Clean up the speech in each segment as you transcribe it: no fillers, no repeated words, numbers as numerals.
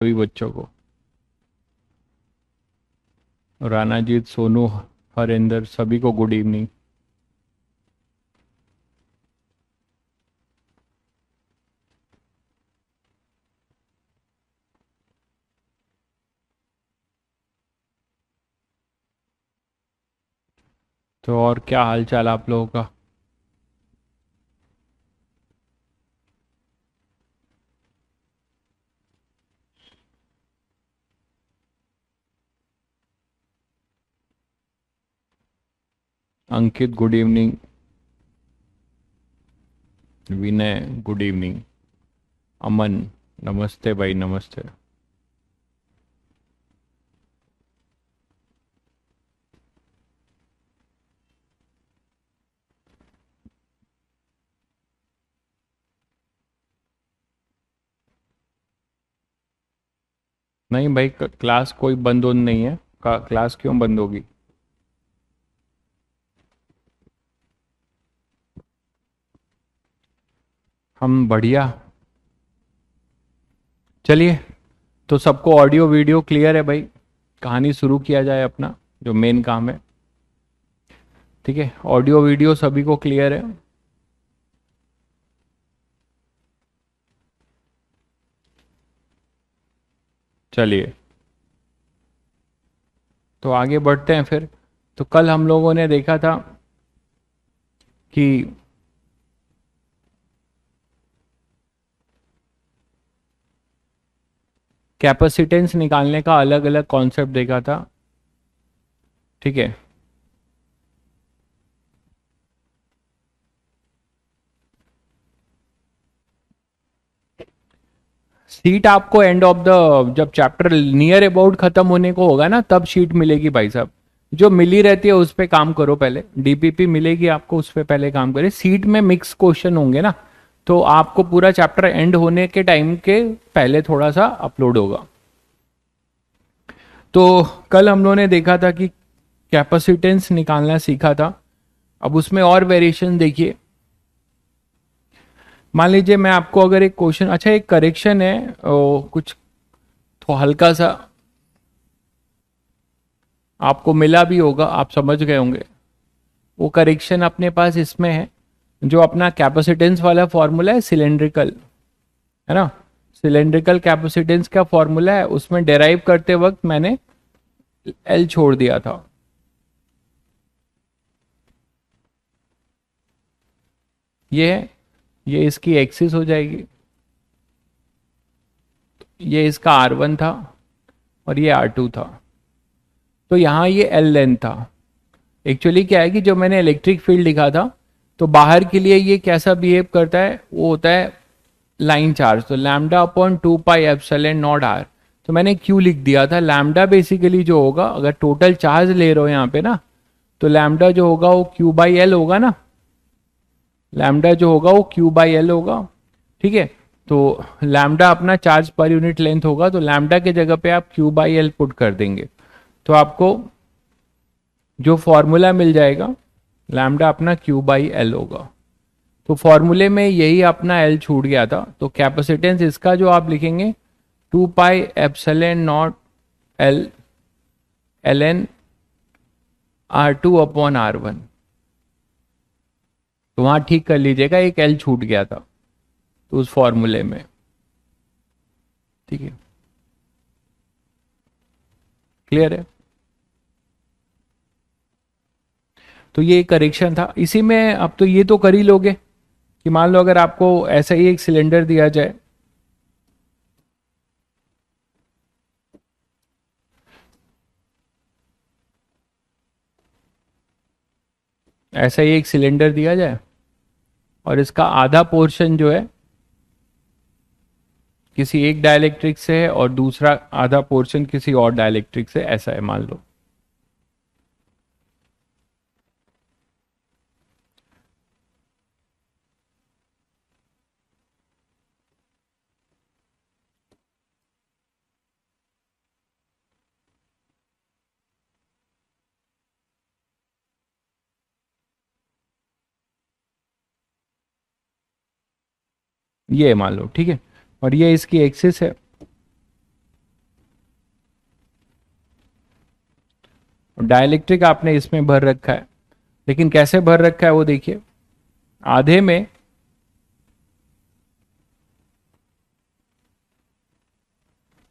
सभी बच्चों को। रानाजीत, सोनू, हरेंद्र, सभी को गुड इवनिंग। तो और क्या हाल चाल आप लोगों का? अंकित गुड इवनिंग। विनय गुड इवनिंग। अमन नमस्ते भाई, नमस्ते। नहीं भाई, क्लास कोई बंद होन नहीं है। क्लास क्यों बंद होगी? हम बढ़िया। चलिए, तो सबको ऑडियो वीडियो क्लियर है भाई? कहानी शुरू किया जाए अपना, जो मेन काम है। ठीक है, ऑडियो वीडियो सभी को क्लियर है? चलिए, तो आगे बढ़ते हैं फिर। तो कल हम लोगों ने देखा था कि कैपेसिटेंस निकालने का अलग अलग कॉन्सेप्ट देखा था। ठीक है। सीट आपको एंड ऑफ द, जब चैप्टर नियर अबाउट खत्म होने को होगा ना, तब शीट मिलेगी भाई साहब। जो मिली रहती है उस पे काम करो पहले। डीपीपी मिलेगी आपको, उस पे पहले काम करें। सीट में मिक्स क्वेश्चन होंगे ना, तो आपको पूरा चैप्टर एंड होने के टाइम के पहले थोड़ा सा अपलोड होगा। तो कल हम लोगों ने देखा था कि कैपेसिटेंस निकालना सीखा था। अब उसमें और वेरिएशन देखिए। मान लीजिए मैं आपको अगर एक क्वेश्चन, अच्छा एक करेक्शन है, कुछ तो हल्का सा आपको मिला भी होगा, आप समझ गए होंगे। वो करेक्शन अपने पास इसमें है। जो अपना कैपेसिटेंस वाला फॉर्मूला है सिलेंड्रिकल, है ना? सिलेंड्रिकल कैपेसिटेंस का फॉर्मूला है, उसमें डेराइव करते वक्त मैंने एल छोड़ दिया था। ये है, ये इसकी एक्सिस हो जाएगी। ये इसका R1 था और ये R2 था। तो यहाँ ये एल लेंथ था। एक्चुअली क्या है कि जो मैंने इलेक्ट्रिक फील्ड लिखा था, तो बाहर के लिए ये कैसा बिहेव करता है, वो होता है लाइन चार्ज। तो lambda upon 2 pi epsilon naught R. तो मैंने क्यू लिख दिया था। लैम्डा बेसिकली जो होगा, अगर टोटल चार्ज ले रहे हो यहाँ पे ना, तो लैम्डा जो होगा वो क्यू बाई एल होगा ना। लैम्डा जो होगा वो क्यू बाई एल होगा। ठीक है। तो लैम्डा अपना चार्ज पर यूनिट लेंथ होगा, तो लैम्डा के जगह पे आप क्यू बाई एल पुट कर देंगे, तो आपको जो फॉर्मूला मिल जाएगा, लैम्डा अपना क्यू बाई एल होगा। तो फॉर्मूले में यही अपना एल छूट गया था। तो कैपेसिटेंस इसका जो आप लिखेंगे, 2 pi epsilon naught L, L N R2 upon R1। तो वहां ठीक कर लीजिएगा, एक एल छूट गया था तो उस फॉर्मूले में। ठीक है, क्लियर है? तो ये करेक्शन था इसी में। अब तो ये तो कर ही लोगे कि मान लो अगर आपको ऐसा ही एक सिलेंडर दिया जाए, ऐसा ही एक सिलेंडर दिया जाए और इसका आधा पोर्शन जो है किसी एक डाइलेक्ट्रिक से है और दूसरा आधा पोर्शन किसी और डाइलेक्ट्रिक से, ऐसा है मान लो। ये मान लो, ठीक है। और ये इसकी एक्सिस है। डाइलेक्ट्रिक आपने इसमें भर रखा है, लेकिन कैसे भर रखा है वो देखिए, आधे में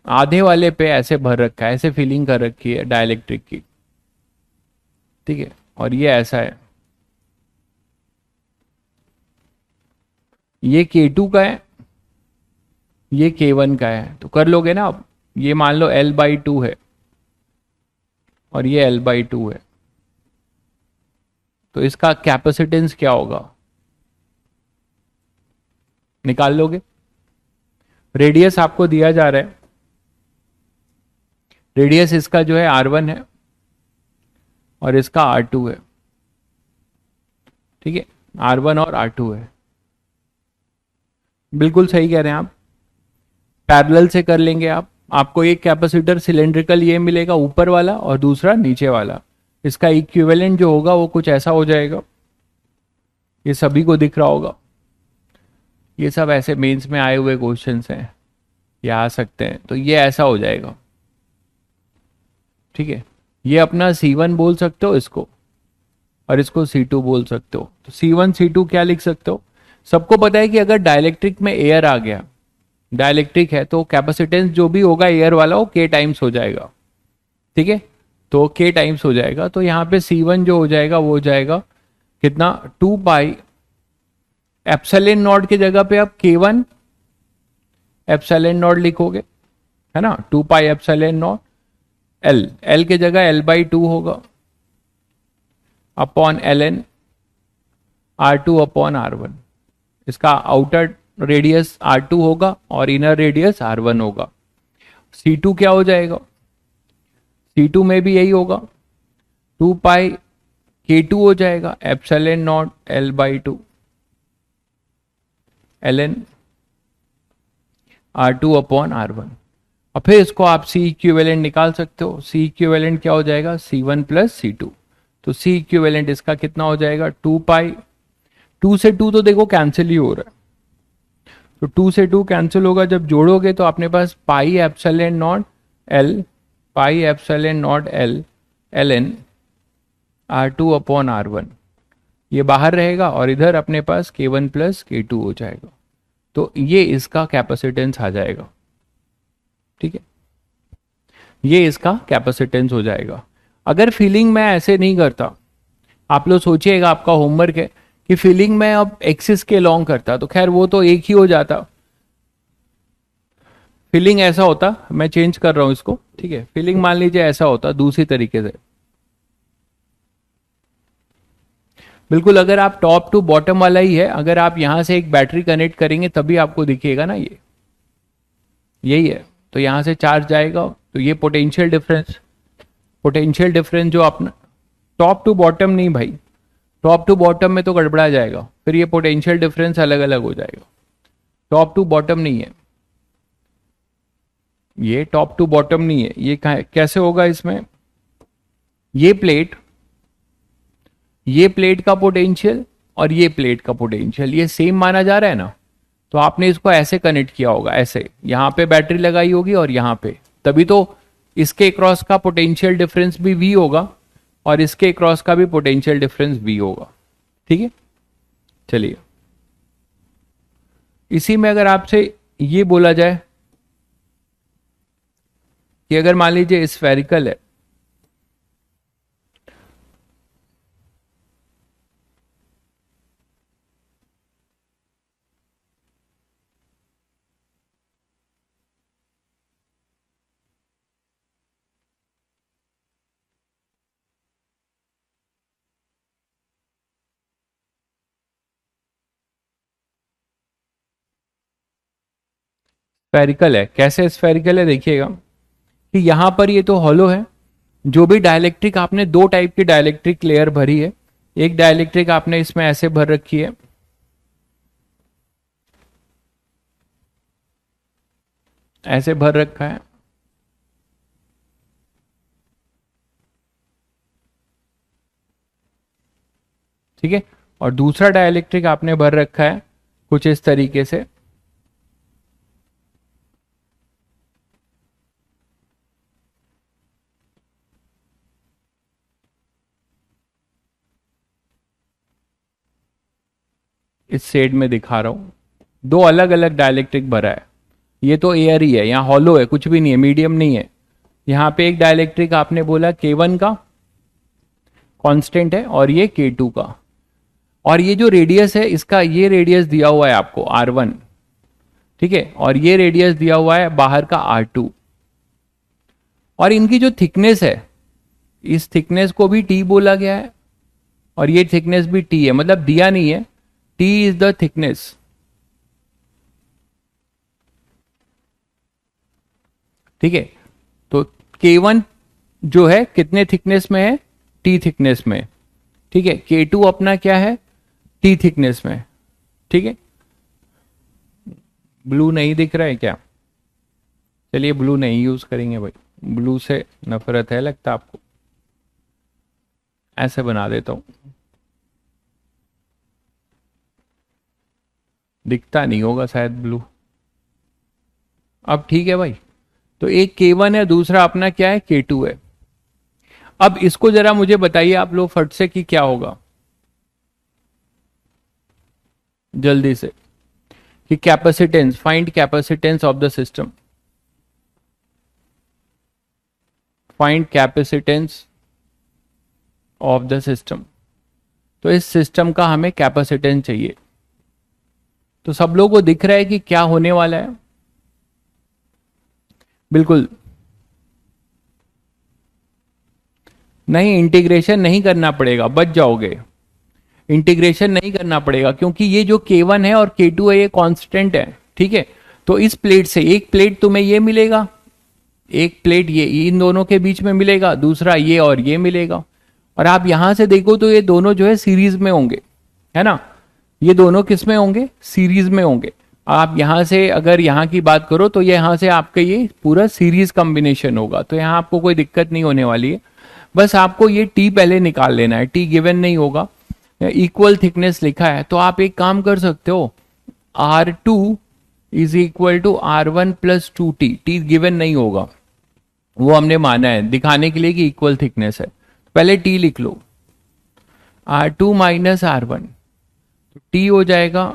आधे वाले पे ऐसे भर रखा है, ऐसे फिलिंग कर रखी है डाइलेक्ट्रिक की, ठीक है, और ये ऐसा है, ये K2 का है, ये K1 का है, तो कर लोगे ना आप, ये मान लो L/2 है और ये L/2 है, तो इसका कैपेसिटेंस क्या होगा, निकाल लोगे। रेडियस आपको दिया जा रहा है, रेडियस इसका जो है R1 है और इसका R2 है, ठीक है, R1 और R2 है, बिल्कुल सही कह रहे हैं आप, पैरेलल से कर लेंगे आप, आपको एक कैपेसिटर सिलेंड्रिकल ये मिलेगा ऊपर वाला और दूसरा नीचे वाला, इसका इक्विवेलेंट जो होगा वो कुछ ऐसा हो जाएगा, ये सभी को दिख रहा होगा, ये सब ऐसे मेंस में आए हुए क्वेश्चंस हैं, ये आ सकते हैं, तो ये ऐसा हो जाएगा, ठीक है, ये अपना C1 बोल सकते हो इसको, और इसको C2 बोल सकते हो, तो C1 C2 क्या लिख सकते हो, सबको पता है कि अगर डाइलेक्ट्रिक में एयर आ गया, डाइलेक्ट्रिक है तो कैपेसिटेंस जो भी होगा एयर वाला वो K टाइम्स हो जाएगा, ठीक है, तो K टाइम्स हो जाएगा, तो यहाँ पे C1 जो हो जाएगा वो हो जाएगा कितना, 2 पाई एप्सिलॉन नॉट की जगह पे आप K1 एप्सिलॉन नॉट लिखोगे, है ना, 2 pi epsilon not L, L की जगह L/2 होगा upon Ln R2 upon R1, इसका आउटर रेडियस R2 होगा और इनर रेडियस R1 होगा। C2 क्या हो जाएगा, C2 में भी यही होगा, 2 पाई K2 हो जाएगा epsilon not L/2 Ln R2 upon R1, और फिर इसको आप C इक्विवेलेंट निकाल सकते हो, C इक्विवेलेंट क्या हो जाएगा, C1 प्लस C2, तो C इक्विवेलेंट इसका कितना हो जाएगा, 2 पाई, 2 से 2 तो देखो कैंसिल ही हो रहा है, तो 2 से 2 कैंसिल होगा, जब जोड़ोगे तो अपने पास pi epsilon not L, pi epsilon not L Ln R2 upon R1, ये बाहर रहेगा और इधर अपने पास K1 प्लस K2 हो जाएगा, तो ये इसका कैपेसिटेंस आ जाएगा, ठीक है, ये इसका कैपेसिटेंस हो जाएगा। अगर फीलिंग मैं ऐसे नहीं करता, आप लोग सोचिएगा, आपका होमवर्क है कि फीलिंग में अब एक्सिस के लॉन्ग करता, तो खैर वो तो एक ही हो जाता, फीलिंग ऐसा होता, मैं चेंज कर रहा हूं इसको, ठीक है, फीलिंग मान लीजिए ऐसा होता दूसरी तरीके से, बिल्कुल, अगर आप टॉप टू बॉटम वाला ही है, अगर आप यहां से एक बैटरी कनेक्ट करेंगे तभी आपको दिखेगा ना, ये यही है, तो यहां से चार्ज जाएगा, तो ये पोटेंशियल डिफरेंस, पोटेंशियल डिफरेंस जो अपना टॉप टू बॉटम नहीं भाई, टॉप टू बॉटम में तो गड़बड़ा जाएगा, फिर ये पोटेंशियल डिफरेंस अलग अलग हो जाएगा, टॉप टू बॉटम नहीं है, ये टॉप टू बॉटम नहीं है, ये कैसे होगा इसमें, ये प्लेट का पोटेंशियल और ये प्लेट का पोटेंशियल ये सेम माना जा रहा है ना, तो आपने इसको ऐसे कनेक्ट किया होगा, ऐसे यहां पे बैटरी लगाई होगी और यहां पे, तभी तो इसके क्रॉस का पोटेंशियल डिफरेंस भी V होगा और इसके क्रॉस का भी पोटेंशियल डिफरेंस V होगा, ठीक है, चलिए, इसी में अगर आपसे ये बोला जाए कि अगर मान लीजिए स्फेरिकल है, स्फेरिकल है, कैसे स्फेरिकल है देखिएगा कि यहां पर ये तो हॉलो है, जो भी डाइलेक्ट्रिक आपने दो टाइप की डाइलेक्ट्रिक लेयर भरी है, एक डाइलेक्ट्रिक आपने इसमें ऐसे भर रखी है, ऐसे भर रखा है, ठीक है, और दूसरा डाइलेक्ट्रिक आपने भर रखा है कुछ इस तरीके से, इस शेड में दिखा रहा हूं, दो अलग अलग डाइलेक्ट्रिक भरा है। ये तो एयर ही है, यहाँ हॉलो है, कुछ भी नहीं है, मीडियम नहीं है। यहाँ पे एक डाइलेक्ट्रिक आपने बोला K1 का कांस्टेंट है और ये K2 का, और ये जो रेडियस है इसका, ये रेडियस दिया हुआ है आपको R1, ठीक है, और ये रेडियस दिया हुआ है बाहर का R2, और इनकी जो थिकनेस है, इस थिकनेस को भी T बोला गया है और ये थिकनेस भी T है, मतलब दिया नहीं है, T इज द थिकनेस। ठीक है, तो K1 जो है कितने थिकनेस में है, T थिकनेस में, ठीक है। K2 अपना क्या है, T थिकनेस में, ठीक है। ब्लू नहीं दिख रहा है क्या? चलिए ब्लू नहीं यूज करेंगे भाई, ब्लू से नफरत है लगता आपको। ऐसे बना देता हूं, दिखता नहीं होगा शायद ब्लू। अब ठीक है भाई, तो एक K1 है, दूसरा अपना क्या है, K2 है। अब इसको जरा मुझे बताइए आप लोग फट से कि क्या होगा जल्दी से, कि capacitance, find capacitance of the system, find capacitance of the system. तो इस सिस्टम का हमें कैपेसिटेंस चाहिए। तो सब लोगों को दिख रहा है कि क्या होने वाला है? बिल्कुल नहीं, इंटीग्रेशन नहीं करना पड़ेगा, बच जाओगे। इंटीग्रेशन नहीं करना पड़ेगा क्योंकि ये जो K1 है और K2 है ये कांस्टेंट है, ठीक है। तो इस प्लेट से एक प्लेट तुम्हें ये मिलेगा, एक प्लेट ये इन दोनों के बीच में मिलेगा, दूसरा ये और ये मिलेगा। और आप यहां से देखो तो ये दोनों जो है सीरीज में होंगे, है ना। ये दोनों किस में होंगे, सीरीज में होंगे। आप यहां से अगर यहां की बात करो तो ये यहां से आपका ये पूरा सीरीज कॉम्बिनेशन होगा, तो यहां आपको कोई दिक्कत नहीं होने वाली है। बस आपको ये T पहले निकाल लेना है, T गिवन नहीं होगा, इक्वल थिकनेस लिखा है। तो आप एक काम कर सकते हो, R2 is equal to R1 plus 2T, T given नहीं होगा, वो हमने माना है दिखाने के लिए कि इक्वल थिकनेस है। पहले T लिख लो, R2 माइनस R1, तो T हो जाएगा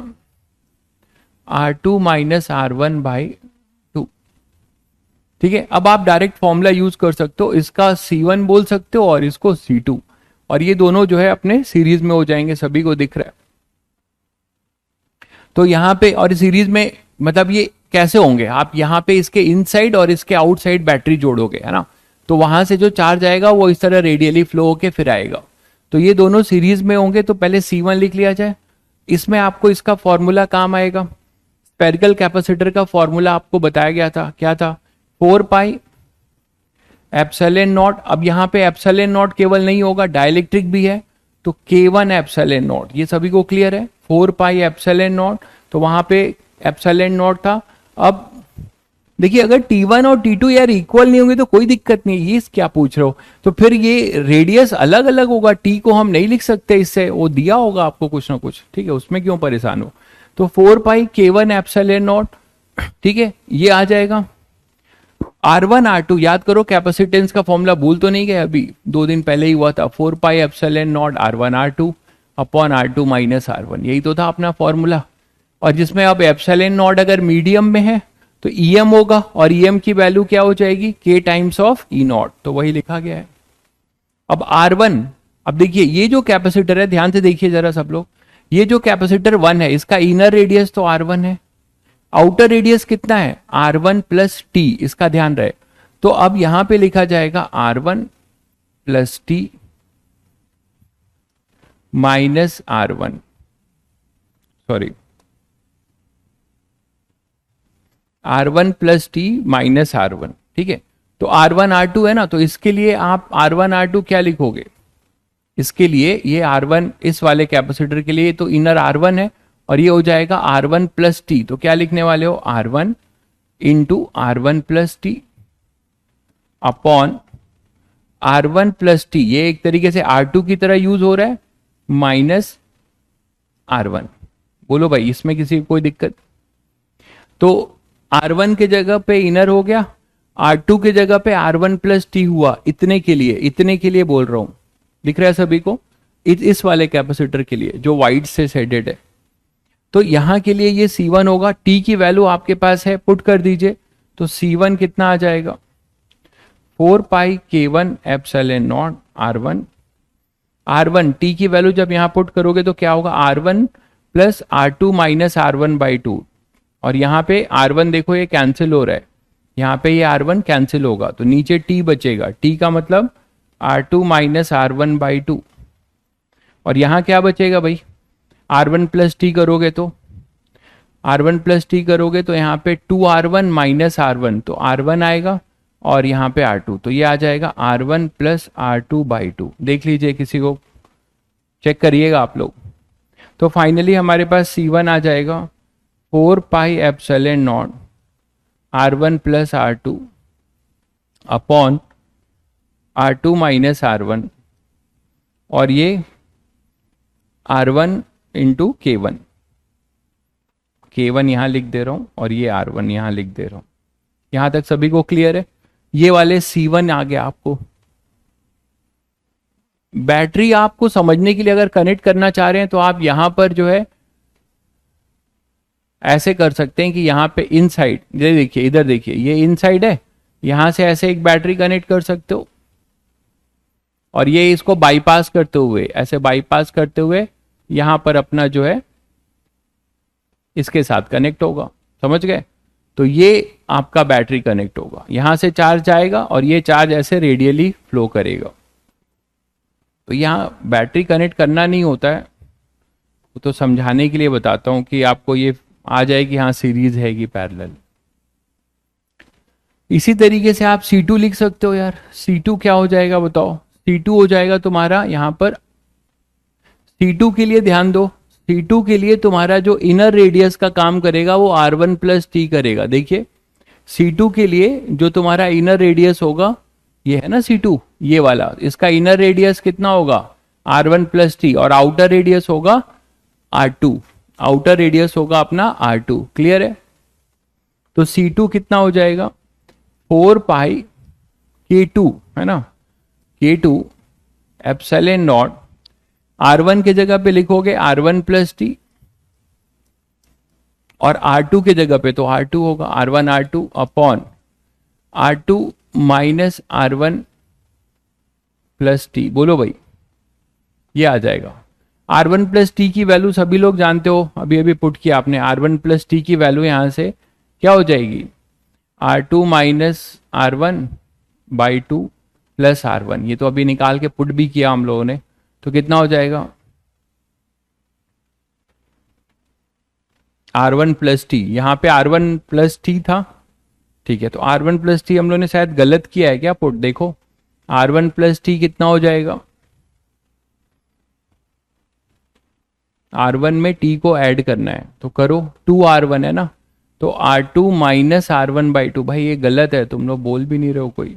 R2 माइनस R1 बाई 2, ठीक है। अब आप डायरेक्ट फॉर्मूला यूज कर सकते हो, इसका C1 बोल सकते हो और इसको C2, और ये दोनों जो है अपने सीरीज में हो जाएंगे, सभी को दिख रहा है। तो यहां पे और सीरीज में मतलब ये कैसे होंगे, आप यहां पे इसके इनसाइड और इसके आउटसाइड बैटरी जोड़ोगे, है ना। तो वहां से जो चार्ज आएगा वो इस तरह रेडियली फ्लो होके फिर आएगा। तो ये दोनों सीरीज में होंगे, तो पहले C1 लिख लिया जाए। इसमें आपको इसका फॉर्मूला काम आएगा, स्पेरिकल कैपेसिटर का फॉर्मूला आपको बताया गया था, क्या था, 4 पाई एप्सिलॉन नॉट। अब यहाँ पे एप्सिलॉन नॉट केवल नहीं होगा, डाइलेक्ट्रिक भी है, तो K1 एप्सिलॉन नॉट, ये सभी को क्लियर है। 4 पाई एप्सिलॉन नॉट, तो वहां पे एप्सिलॉन नॉट था। अब देखिए अगर T1 और T2 यार इक्वल नहीं होंगे तो कोई दिक्कत नहीं, ये क्या पूछ रहे हो। तो फिर ये रेडियस अलग अलग होगा, T को हम नहीं लिख सकते इससे, वो दिया होगा आपको कुछ ना कुछ, ठीक है, उसमें क्यों परेशान हो। तो 4 पाई K1 एप्सिलॉन नॉट, ठीक है, ये आ जाएगा। R1 R2 याद करो, कैपेसिटेंस का फॉर्मूला भूल तो नहीं गए, अभी 2 दिन पहले ही हुआ था। 4 pi epsilon not R1 R2 upon R2 minus R1, यही तो था अपना फॉर्मूला। और जिसमें अब एप्सिलॉन नॉट अगर मीडियम में है तो EM होगा, और EM की वैल्यू क्या हो जाएगी, K times of E not, तो वही लिखा गया है। अब R1, अब देखिए ये जो कैपेसिटर है, ध्यान से देखिए जरा सब लोग, ये जो कैपेसिटर 1 है इसका इनर रेडियस तो R1 है, आउटर रेडियस कितना है, R1 प्लस T, इसका ध्यान रहे। तो अब यहां पे लिखा जाएगा R1 plus T minus R1, sorry R1 plus T minus R1, ठीक है। तो R1 R2 है ना, तो इसके लिए आप R1 R2 क्या लिखोगे, इसके लिए ये R1 इस वाले कैपेसिटर के लिए तो इनर R1 है, और ये हो जाएगा R1 प्लस T, तो क्या लिखने वाले हो, R1 into R1 plus T upon R1 plus T, ये एक तरीके से R2 की तरह यूज हो रहा है, माइनस R1। बोलो भाई इसमें किसी को कोई दिक्कत। तो R1 के जगह पे इनर हो गया, R2 के जगह पे R1 प्लस T हुआ, इतने के लिए बोल रहा हूं, दिख रहा है सभी को, इस वाले कैपेसिटर के लिए जो वाइट से शेडेड है। तो यहां के लिए ये C1 होगा, t की वैल्यू आपके पास है, पुट कर दीजिए। तो C1 कितना आ जाएगा, 4πk1 epsilon not R1। R1 t की वैल्यू जब यहां पुट करोगे तो क्या होगा, R1 plus R2 minus R1/2। और यहाँ पे R1 देखो ये कैंसिल हो रहा है, यहाँ पे ये R1 कैंसिल होगा, तो नीचे t बचेगा, t का मतलब R2 माइनस R1/2। और यहाँ क्या बचेगा भाई, R1 प्लस टी करोगे तो R1 प्लस टी करोगे तो यहाँ पे 2R1 माइनस R1, तो R1 आएगा और यहाँ पे R2, तो ये आ जाएगा R1 प्लस R2/2। देख लीजिए, किसी को चेक करिएगा आप लोग। तो फाइनली हमारे पास C1 आ जाएगा 4π epsilon not R1 plus R2 upon R2 minus R1, और ये R1 इंटू K1, K1 यहां लिख दे रहा हूं और ये R1 यहां लिख दे रहा हूं। यहां तक सभी को क्लियर है? ये वाले C1 आ गया आपको। बैटरी आपको समझने के लिए अगर कनेक्ट करना चाह रहे हैं तो आप यहां पर जो है ऐसे कर सकते हैं कि यहां पे इनसाइड, ये देखिए इधर देखिए, ये इनसाइड है, यहां से ऐसे एक बैटरी कनेक्ट कर सकते हो, और ये इसको बाईपास करते हुए, ऐसे बाईपास करते हुए यहां पर अपना जो है इसके साथ कनेक्ट होगा। समझ गए? तो ये आपका बैटरी कनेक्ट होगा, यहां से चार्ज आएगा और ये चार्ज ऐसे रेडियली फ्लो करेगा। तो यहां बैटरी कनेक्ट करना नहीं होता है, तो समझाने के लिए बताता हूं कि आपको ये आ जाए कि हाँ सीरीज है कि पैरेलल। इसी तरीके से आप C2 लिख सकते हो यार। C2 क्या हो जाएगा बताओ? C2 हो जाएगा तुम्हारा यहां पर, C2 के लिए ध्यान दो, C2 के लिए तुम्हारा जो इनर रेडियस का काम करेगा वो R1 प्लस टी करेगा। देखिए C2 के लिए जो तुम्हारा इनर रेडियस होगा, ये है ना C2, ये वाला, इसका इनर रेडियस कितना होगा, R1 प्लस टी, और आउटर रेडियस होगा R2, आउटर रेडियस होगा अपना R2। क्लियर है? तो C2 कितना हो जाएगा, 4π K2, है ना, K2 एप्सिलॉन नॉट, R1 के जगह पे लिखोगे R1 प्लस टी, और R2 के जगह पे तो R2 होगा, R1 R2 upon R2 minus R1 plus T. बोलो भाई, ये आ जाएगा। R1 प्लस टी की वैल्यू सभी लोग जानते हो, अभी अभी पुट किया आपने। R1 प्लस टी की वैल्यू यहां से क्या हो जाएगी, R2 minus R1/2 plus R1। ये तो अभी निकाल के पुट भी किया हम लोगों ने, तो कितना हो जाएगा, R1 प्लस टी, यहां पे R1 प्लस टी था, ठीक है, तो R1 प्लस टी हम लोगों ने शायद गलत किया है क्या पुट, देखो R1 प्लस टी कितना हो जाएगा, R1 में t को ऐड करना है तो करो, 2R1 है ना, तो R2 माइनस R1/2। भाई ये गलत है, तुम लोग बोल भी नहीं रहे हो कोई।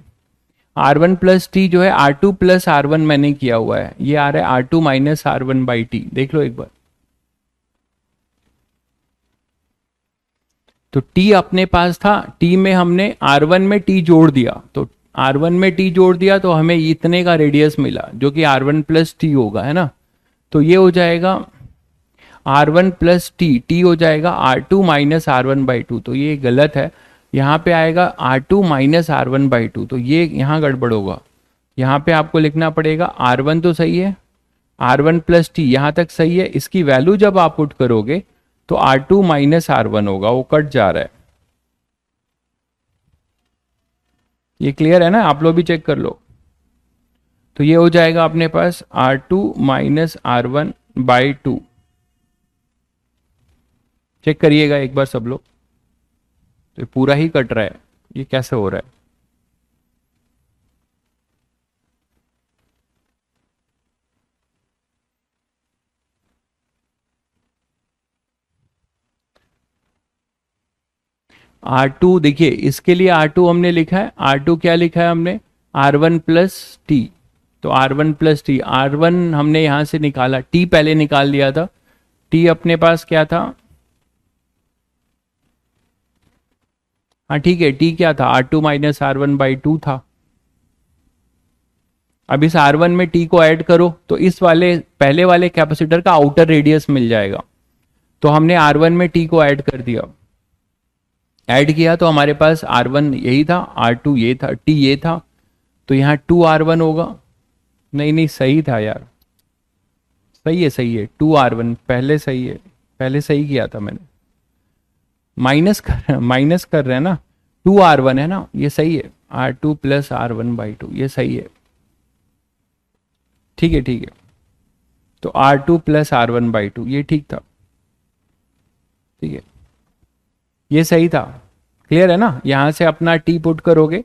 R1 प्लस टी जो है R2 प्लस R1 मैंने किया हुआ है, ये आ रहा है R2 माइनस R1/t, देख लो एक बार। तो t अपने पास था, t में हमने R1 में t जोड़ दिया, तो R1 में t जोड़ दिया तो हमें इतने का रेडियस मिला जो कि R1 प्लस टी होगा, है ना। तो ये हो जाएगा R1 प्लस टी हो जाएगा R2 माइनस R1/2, तो ये गलत है, यहाँ पे आएगा R2 माइनस R1/2, तो ये यहाँ गड़बड़ होगा। यहाँ पे आपको लिखना पड़ेगा R1 तो सही है, R1 प्लस टी यहाँ तक सही है, इसकी वैल्यू जब आप पुट करोगे तो R2 माइनस R1 होगा, वो कट जा रहा है। ये क्लियर है ना, आप लोग भी चेक कर लो। तो ये हो जाएगा अपने पास R2 माइनस R1/2। चेक करिएगा एक बार सब लोग, तो पूरा ही कट रहा है, ये कैसे हो रहा है। R2 देखिए, इसके लिए R2 हमने लिखा है, R2 क्या लिखा है हमने, R1 प्लस टी, तो R1 प्लस टी, R1 हमने यहां से निकाला, T पहले निकाल लिया था, T अपने पास क्या था, हाँ ठीक है, T क्या था, R2 माइनस R1/2 था। अब इस R1 में T को ऐड करो तो इस वाले पहले वाले कैपेसिटर का आउटर रेडियस मिल जाएगा। तो हमने R1 में T को ऐड कर दिया, ऐड किया तो हमारे पास R1 यही था, R2 ये था, T ये था, तो यहाँ 2R1 होगा। नहीं नहीं सही था यार, सही है 2R1, पहले सही है, पहले सही किया था मैंने। माइनस कर रहे हैं ना, 2R1 है ना, ये सही है, R2 प्लस R1/2 ये सही है। ठीक है, तो R2 प्लस R1/2 ये ठीक था, ठीक है, ये सही था। क्लियर है ना, यहां से अपना T पुट करोगे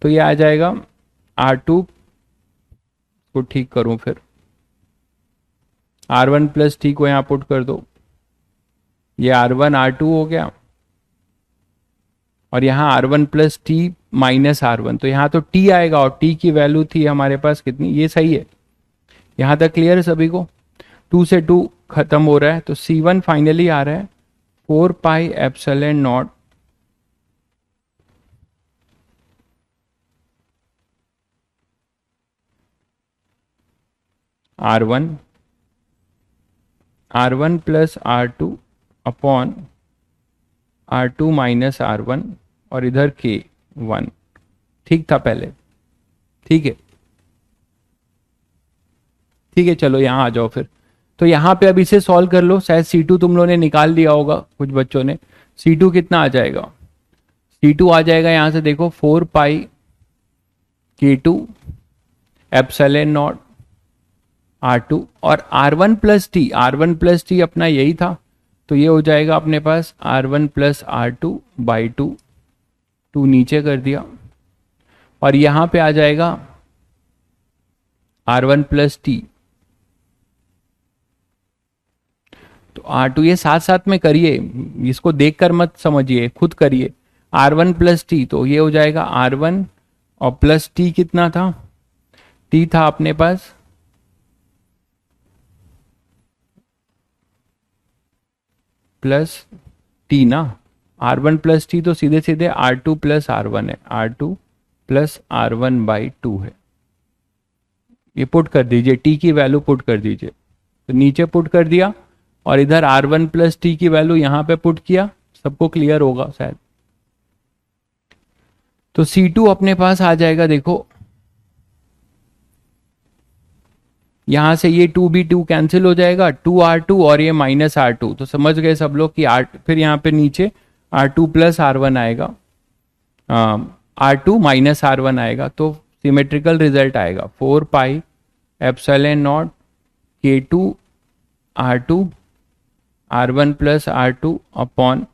तो ये आ जाएगा R2 को ठीक करूं, फिर R1 प्लस T को यहां पुट कर दो, ये R1 R2 हो गया, और यहाँ R1 plus T minus R1, तो यहाँ तो T आएगा, और T की वैल्यू थी हमारे पास कितनी, ये सही है। यहाँ तक क्लियर है सभी को? 2 से 2 खत्म हो रहा है, तो C1 फाइनली आ रहा है 4 pi epsilon not R1 plus R2 upon R2 minus R1, और इधर K1। ठीक था पहले, ठीक है, चलो यहाँ आ जाओ फिर। तो यहाँ पे अब इसे सॉल्व कर लो, शायद C2 तुम लोगों ने निकाल लिया होगा कुछ बच्चों ने। C2 कितना आ जाएगा? C2 आ जाएगा यहाँ से देखो 4 पाई K2 एप्सिलॉन नॉट R2, और R1 प्लस T अपना यही था, तो ये हो जाएगा अपने पास R1 प्लस R2/2, 2 नीचे कर दिया, और यहाँ पे आ जाएगा R1 प्लस T, तो R2, ये साथ साथ में करिए, इसको देखकर मत समझिए, खुद करिए। R1 प्लस T, तो ये हो जाएगा R1 और प्लस T कितना था? T था अपने पास प्लस T ना, R1 प्लस T तो सीधे सीधे R2 प्लस R1 है, R2 प्लस R1/2 है। ये पुट कर दीजिए, T की वैल्यू पुट कर दीजिए, तो नीचे पुट कर दिया, और इधर R1 प्लस T की वैल्यू यहां पे पुट किया। सबको क्लियर होगा शायद। तो C2 अपने पास आ जाएगा, देखो यहां से ये 2 कैंसिल हो जाएगा, 2R2 और ये माइनस R2, तो समझ गए सब लोग कि फिर यहाँ पे नीचे R2 प्लस R1 आएगा, R2 माइनस R1 आएगा, तो सिमेट्रिकल रिजल्ट आएगा 4 pi epsilon not K2 R2 R1 plus R2 upon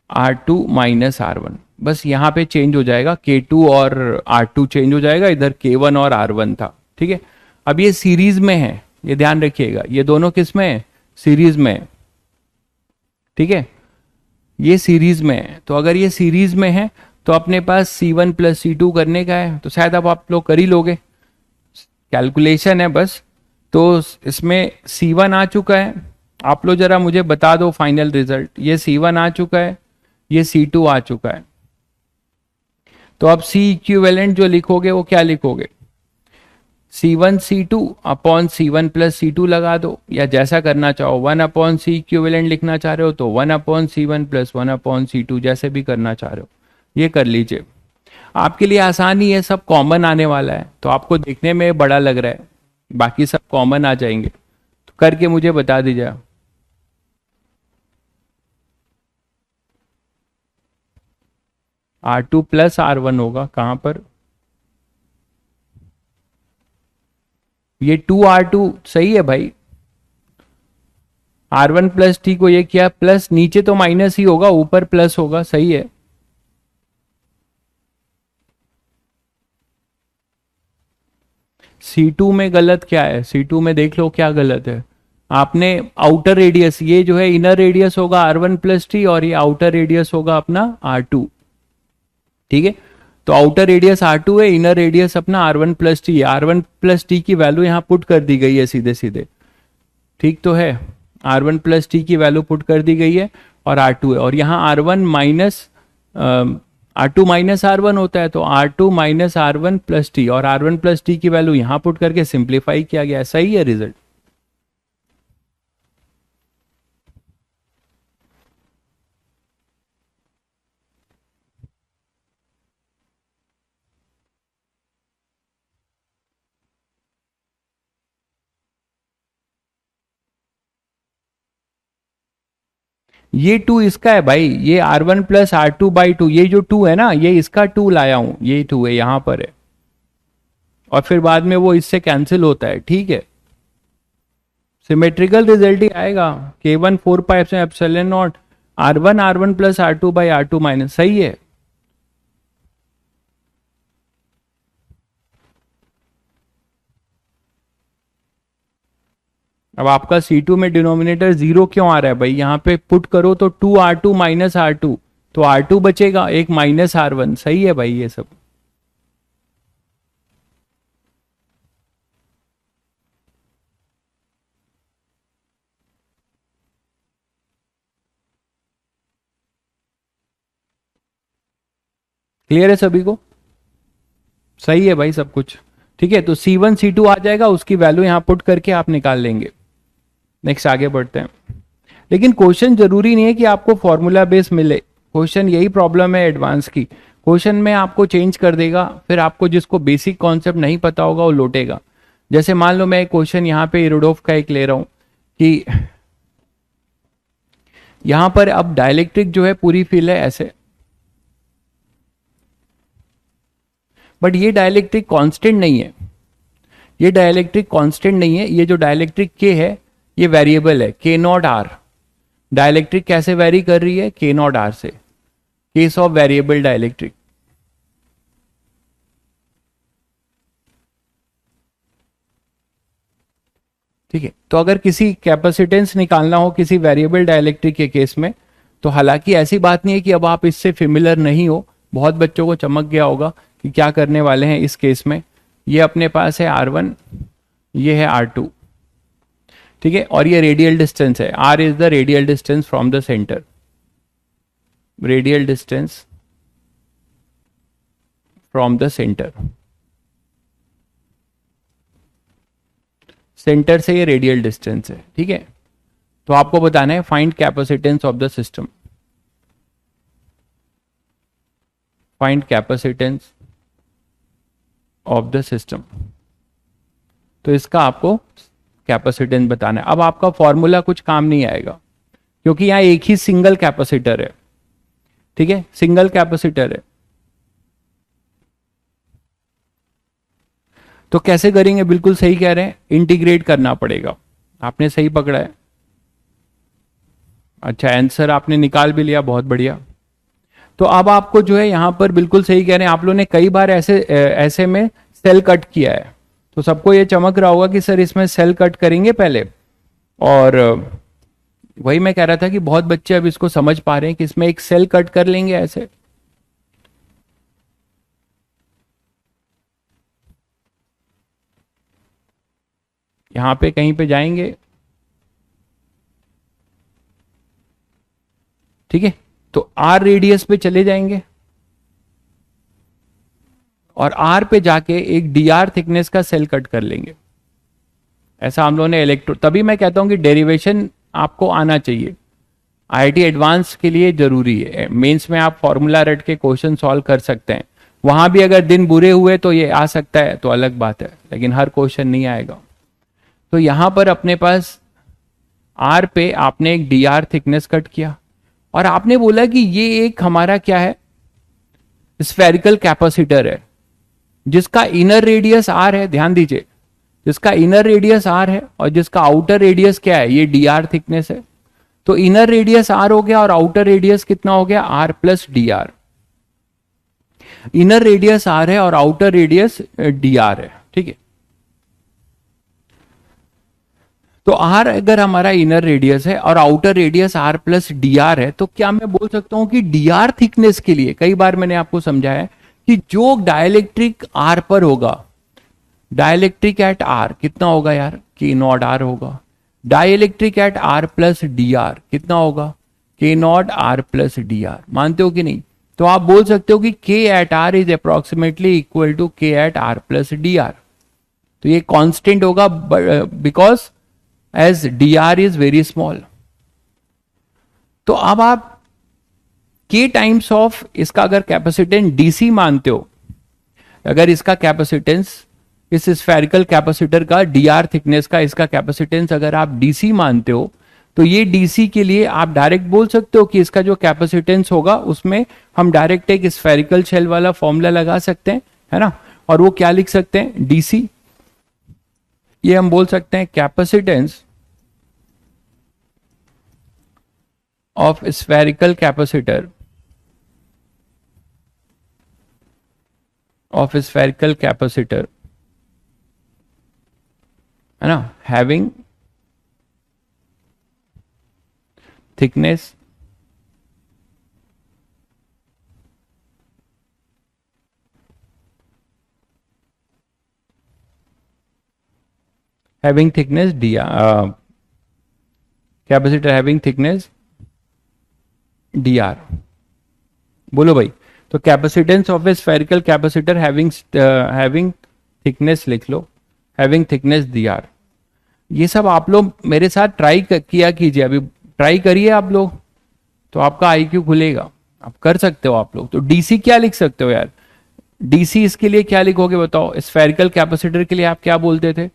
R2 minus R1। बस यहाँ पे चेंज हो जाएगा, K2 और R2 चेंज हो जाएगा, इधर K1 और R1 था। ठीक है, अब ये सीरीज में है, ये ध्यान रखिएगा, ये दोनों किस में है? सीरीज में है। ठीक है, ये सीरीज में है, तो अगर ये सीरीज में है तो अपने पास C1 प्लस C2 करने का है, तो शायद अब आप लोग कर ही लोगे, कैलकुलेशन है बस। तो इसमें C1 आ चुका है, आप लोग जरा मुझे बता दो फाइनल रिजल्ट। ये C1 आ चुका है, ये C2 आ चुका है, तो अब C इक्विवेलेंट जो लिखोगे वो क्या लिखोगे? C1 C2 upon C1 plus C2 लगा दो, या जैसा करना चाहो 1 अपॉन C इक्विवेलेंट लिखना चाह रहे हो तो 1 upon C1 plus 1 upon C2, जैसे भी करना चाह रहे हो ये कर लीजिए। आपके लिए आसान ही है, सब कॉमन आने वाला है, तो आपको देखने में बड़ा लग रहा है, बाकी सब कॉमन आ जाएंगे, तो करके मुझे बता दीजिए। R2 प्लस R1 होगा कहां पर? ये 2R2 सही है भाई, R1 प्लस T को ये किया प्लस, नीचे तो माइनस ही होगा, ऊपर प्लस होगा, सही है। C2 में गलत क्या है? C2 में देख लो क्या गलत है। आपने आउटर रेडियस, ये जो है इनर रेडियस होगा R1 प्लस T, और ये आउटर रेडियस होगा अपना R2। ठीक है, तो आउटर रेडियस R2 है, इनर रेडियस अपना R1 प्लस T है। R1 प्लस T की वैल्यू यहां पुट कर दी गई है सीधे सीधे, ठीक तो है, R1 प्लस T की वैल्यू पुट कर दी गई है, और R2 है, और यहाँ R1 minus R2 minus R1 होता है, तो R2 minus R1 plus T, और R1 प्लस T की वैल्यू यहां पुट करके सिंप्लीफाई किया गया है। सही है रिजल्ट? ये 2 इसका है भाई, ये R1 प्लस R2/2, ये जो 2 है ना, ये इसका 2 लाया हूं, ये 2 है यहां पर है, और फिर बाद में वो इससे कैंसिल होता है, ठीक है। सिमेट्रिकल रिजल्ट ही आएगा, K1 4 pi epsilon not R1 plus R2/R2 minus, सही है। अब आपका C2 में डिनोमिनेटर 0 क्यों आ रहा है भाई, यहां पे पुट करो तो 2R2 माइनस R2, तो R2 बचेगा, एक माइनस R1, सही है भाई ये सब। क्लियर है सभी को, सही है भाई सब कुछ, ठीक है। तो C1 C2 आ जाएगा, उसकी वैल्यू यहां पुट करके आप निकाल लेंगे। नेक्स्ट आगे बढ़ते हैं। लेकिन क्वेश्चन जरूरी नहीं है कि आपको फॉर्मूला बेस मिले, क्वेश्चन यही प्रॉब्लम है एडवांस की, क्वेश्चन में आपको चेंज कर देगा, फिर आपको जिसको बेसिक कॉन्सेप्ट नहीं पता होगा वो लौटेगा। जैसे मान लो मैं एक क्वेश्चन यहाँ पे इरोडोफ का एक ले रहा हूं कि यहां पर अब डाइलेक्ट्रिक जो है पूरी फील है ऐसे, बट ये डाइलेक्ट्रिक कांस्टेंट नहीं है, ये डाइलेक्ट्रिक कांस्टेंट नहीं है, ये जो डाइलेक्ट्रिक के है ये वेरिएबल है, के नॉट आर। डाइलेक्ट्रिक कैसे वेरी कर रही है, के नॉट आर से, केस ऑफ वेरिएबल डाइलेक्ट्रिक। ठीक है, तो अगर किसी कैपेसिटेंस निकालना हो किसी वेरिएबल डाइलेक्ट्रिक के केस में, तो हालांकि ऐसी बात नहीं है कि अब आप इससे फेमिलियर नहीं हो, बहुत बच्चों को चमक गया होगा कि क्या करने वाले हैं इस केस में। ये अपने पास है R1, ये है R2, ठीक है, और ये रेडियल डिस्टेंस है, R is the radial distance from the centre, radial distance from the centre, centre से ये रेडियल डिस्टेंस है, ठीक है। तो आपको बताना है find capacitance of the system, find capacitance of the system, तो इसका आपको कैपेसिटेंस बताना है। अब आपका फॉर्मूला कुछ काम नहीं आएगा क्योंकि यहां एक ही सिंगल कैपेसिटर है, ठीक है, सिंगल कैपेसिटर है। तो कैसे करेंगे, बिल्कुल सही कह रहे हैं, इंटीग्रेट करना पड़ेगा, आपने सही पकड़ा है। अच्छा, आंसर आपने निकाल भी लिया, बहुत बढ़िया। तो अब आपको जो है यहां पर बिल्कुल सही कह रहे हैं, आप लोगों ने कई बार ऐसे में सेल कट किया है, तो सबको ये चमक रहा होगा कि सर इसमें सेल कट करेंगे पहले, और वही मैं कह रहा था कि बहुत बच्चे अब इसको समझ पा रहे हैं कि इसमें एक सेल कट कर लेंगे ऐसे। यहां पे कहीं पे जाएंगे, ठीक है, तो आर रेडियस पे चले जाएंगे और आर पे जाके एक डी आर थिकनेस का सेल कट कर लेंगे। ऐसा हम लोगों ने इलेक्ट्रो, तभी मैं कहता हूं कि डेरिवेशन आपको आना चाहिए, आईआईटी एडवांस के लिए जरूरी है। मेंस में आप फॉर्मूला रट के क्वेश्चन सॉल्व कर सकते हैं, वहां भी अगर दिन बुरे हुए तो ये आ सकता है, तो अलग बात है, लेकिन हर क्वेश्चन नहीं आएगा। तो यहां पर अपने पास आर पे आपने एक डी आर थिकनेस कट किया, और आपने बोला कि ये एक हमारा क्या है, स्फेरिकल कैपेसिटर है जिसका इनर रेडियस आर है, ध्यान दीजिए, जिसका इनर रेडियस आर है और जिसका आउटर रेडियस क्या है, ये डी आर थिकनेस है। तो इनर रेडियस आर हो गया और आउटर रेडियस कितना हो गया, R plus D R. Inner radius R है और आउटर रेडियस डी आर है, ठीक है। तो आर अगर हमारा इनर रेडियस है और outer radius R plus D R है, तो क्या मैं बोल सकता हूं कि डी आर थिकनेस के लिए, कई बार मैंने आपको समझाया है कि जो डाइलेक्ट्रिक आर पर होगा, डाइलेक्ट्रिक एट आर कितना होगा यार, के नॉट आर होगा। Dielectric at R plus D R कितना होगा, K naught R plus D R. मानते हो कि नहीं? तो आप बोल सकते हो कि K at R is approximately equal to K at R plus D R. तो ये कांस्टेंट होगा because as D R is very small. तो अब आप के टाइम्स ऑफ इसका अगर कैपेसिटेंस डीसी मानते हो, अगर इसका कैपेसिटेंस, इस स्फेरिकल कैपेसिटर का डी आर थिकनेस का इसका कैपेसिटेंस अगर आप डीसी मानते हो, तो ये डीसी के लिए आप डायरेक्ट बोल सकते हो कि इसका जो कैपेसिटेंस होगा उसमें हम डायरेक्ट एक स्फेरिकल शेल वाला फॉर्मूला लगा सकते हैं, है ना। और वो क्या लिख सकते हैं, डीसी, ये हम बोल सकते हैं capacitance of spherical capacitor, of spherical capacitor, है ना, having thickness having thickness dr, capacitor having thickness dr। बोलो भाई, तो capacitance of A spherical capacitor having thickness लिख लो, हैविंग थिकनेस dr। ये सब आप लोग मेरे साथ ट्राई किया कीजिए, अभी ट्राई करिए आप लोग, तो आपका आईक्यू खुलेगा, आप कर सकते हो आप लोग। तो डीसी क्या लिख सकते हो यार, डीसी इसके लिए क्या लिखोगे बताओ, स्फेरिकल कैपेसिटर के लिए आप क्या बोलते थे,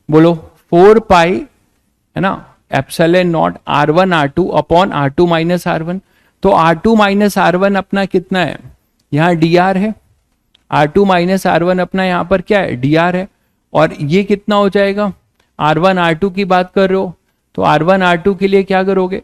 बोलो 4 पाई, है ना, epsilon not R1 R2 upon R2 minus R1। तो R2 माइनस R1 अपना कितना है, यहाँ dr है, R2 माइनस R1 अपना यहाँ पर क्या है, dr है। और ये कितना हो जाएगा, R1 R2 की बात कर रहे हो, तो R1 R2 के लिए क्या करोगे,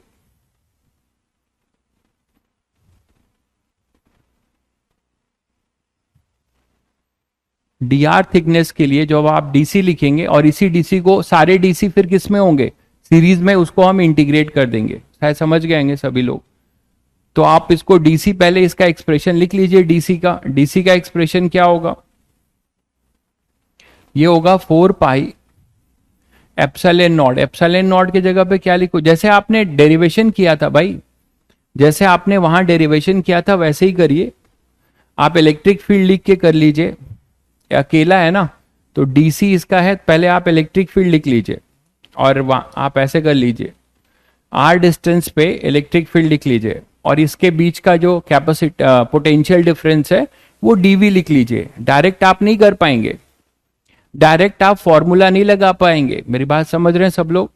dr थिकनेस के लिए जब आप डीसी लिखेंगे, और इसी डीसी को सारे डीसी फिर किस में होंगे, सीरीज में, उसको हम इंटीग्रेट कर देंगे, शायद समझ गएंगे सभी लोग। तो आप इसको डीसी, पहले इसका एक्सप्रेशन लिख लीजिए, डीसी का एक्सप्रेशन क्या होगा, ये होगा 4 pi epsilon not, epsilon not की जगह पे क्या लिखो, जैसे आपने डेरिवेशन किया था भाई, जैसे आपने वहां डेरिवेशन किया था वैसे ही करिए। आप इलेक्ट्रिक फील्ड लिख के कर लीजिए, अकेला है ना, तो डीसी इसका है, पहले आप इलेक्ट्रिक फील्ड लिख लीजिए, और आप ऐसे कर लीजिए, आर डिस्टेंस पे इलेक्ट्रिक फील्ड लिख लीजिए, और इसके बीच का जो कैपेसिटी पोटेंशियल डिफरेंस है वो डीवी लिख लीजिए। डायरेक्ट आप नहीं कर पाएंगे, डायरेक्ट आप फॉर्मूला नहीं लगा पाएंगे, मेरी बात समझ रहे हैं सब लोग,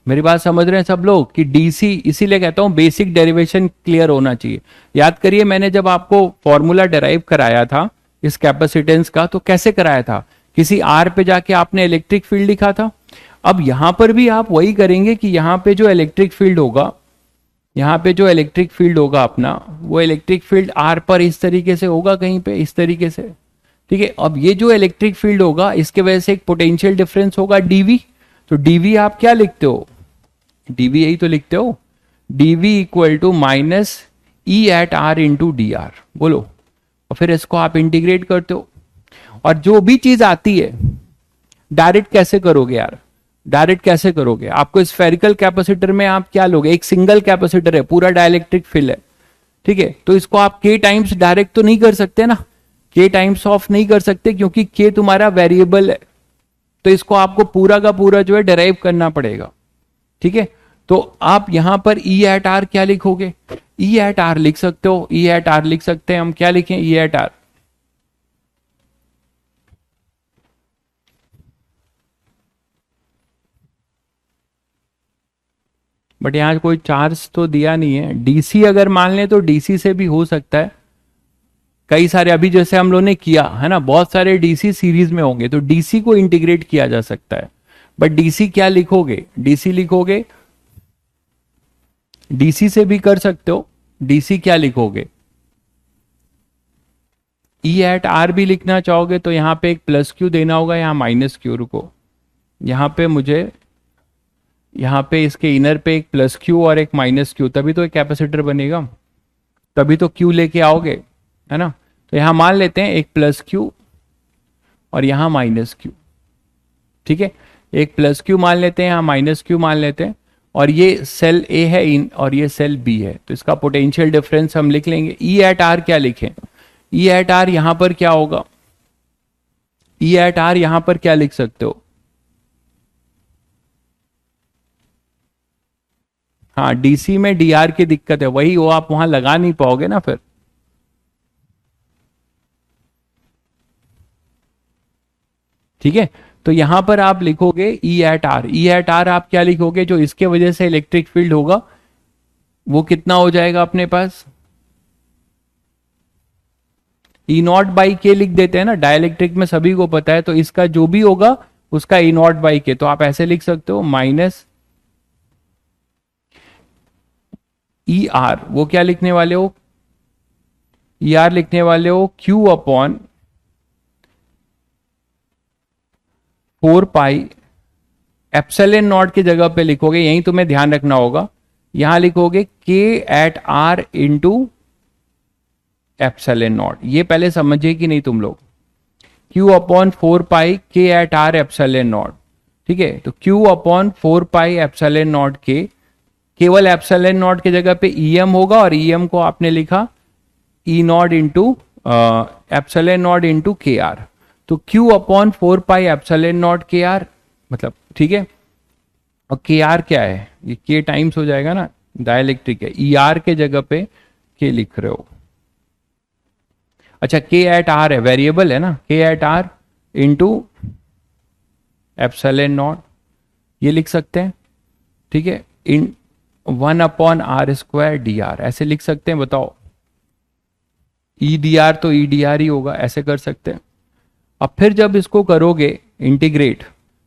मेरी बात समझ रहे हैं सब लोग, कि डीसी, इसीलिए कहता हूं बेसिक डेरिवेशन क्लियर होना चाहिए। याद करिए, मैंने जब आपको फॉर्मूला डेराइव कराया था इस कैपेसिटेंस का, तो कैसे कराया था, किसी आर पे जाके आपने इलेक्ट्रिक फील्ड लिखा था। अब यहां पर भी आप वही करेंगे कि यहां पे जो इलेक्ट्रिक फील्ड होगा, यहाँ पे जो इलेक्ट्रिक फील्ड होगा अपना, वो इलेक्ट्रिक फील्ड आर पर इस तरीके से होगा, कहीं पे इस तरीके से, ठीक है। अब ये जो इलेक्ट्रिक फील्ड होगा, इसके वजह से एक पोटेंशियल डिफरेंस होगा डीवी। तो डीवी आप क्या लिखते हो, डीवी यही तो लिखते हो, DV equal to minus E at R into D R, बोलो, और फिर इसको आप इंटीग्रेट करते हो। और जो भी चीज आती है डायरेक्ट कैसे करोगे यार, डायरेक्ट कैसे करोगे, आपको स्फेरिकल कैपेसिटर में आप क्या लोगे, एक सिंगल कैपेसिटर है, पूरा डाइलेक्ट्रिक फील्ड है, ठीक है, तो इसको आप के टाइम्स डायरेक्ट तो नहीं कर सकते ना, के टाइम्स ऑफ नहीं कर सकते, क्योंकि के तुम्हारा वेरिएबल है, तो इसको आपको पूरा का पूरा जो है डिराइव करना पड़ेगा, ठीक है। तो आप यहां पर ई एट आर क्या लिखोगे, ई एट आर लिख सकते हो, ई एट आर लिख सकते हैं हम, क्या लिखें, ई एट आर, बट यहां कोई चार्ज तो दिया नहीं है। डीसी अगर मान लें तो डीसी से भी हो सकता है, कई सारे, अभी जैसे हम लोगों ने किया है ना, बहुत सारे डीसी सीरीज में होंगे, तो डीसी को इंटीग्रेट किया जा सकता है। बट डीसी क्या लिखोगे, डीसी लिखोगे, डीसी से भी कर सकते हो, डीसी क्या लिखोगे, ई एट आर भी लिखना चाहोगे तो यहां पे एक प्लस क्यू देना होगा, यहां माइनस क्यू, रुको, यहां पे मुझे, यहां पे इसके इनर पे एक प्लस क्यू और एक माइनस क्यू, तभी तो एक कैपेसिटर बनेगा, तभी तो क्यू लेके आओगे, है ना। तो यहां मान लेते हैं एक प्लस क्यू और यहां माइनस क्यू, ठीक है, एक प्लस क्यू मान लेते हैं, यहां माइनस क्यू मान लेते हैं, और ये सेल ए है इन और ये सेल बी है, तो इसका पोटेंशियल डिफरेंस हम लिख लेंगे। ई एट आर क्या लिखें, ई एट आर यहां पर क्या होगा, ई एट आर यहां पर क्या लिख सकते हो, हाँ, डीसी में डी आर की दिक्कत है, वही वो आप वहां लगा नहीं पाओगे ना फिर, ठीक है। तो यहां पर आप लिखोगे E at R. E at R आप क्या लिखोगे, जो इसके वजह से इलेक्ट्रिक फील्ड होगा वो कितना हो जाएगा अपने पास, ई नॉट बाई के लिख देते हैं ना, डाइलेक्ट्रिक में सभी को पता है। तो इसका जो भी होगा उसका ई नॉट बाई के, तो आप ऐसे लिख सकते हो माइनस ई आर। वो क्या लिखने वाले हो, ई आर लिखने वाले हो Q upon 4 pi epsilon not की जगह पे लिखोगे, यही तुम्हें ध्यान रखना होगा, यहां लिखोगे K at R into epsilon naught. ये पहले समझिए कि नहीं तुम लोग, Q अपॉन 4 पाई के एट आर एप्सिलॉन नॉट, ठीक है। तो Q upon 4 pi epsilon naught के, केवल एप्सिलॉन नॉट की जगह पे EM होगा और EM को आपने लिखा E not into epsilon not into के आर। तो Q upon 4 pi epsilon naught के आर, मतलब ठीक है। और के आर क्या है, ये के टाइम्स हो जाएगा ना, डाइलेक्ट्रिक है, ई आर के जगह पे के लिख रहे हो। अच्छा के एट आर है, वेरिएबल है ना, K at R into epsilon naught, ये लिख सकते हैं, ठीक है। In 1 upon R square D R, ऐसे लिख सकते हैं, बताओ। ई डी आर तो ई डी आर ही होगा, ऐसे कर सकते हैं। अब फिर जब इसको करोगे इंटीग्रेट,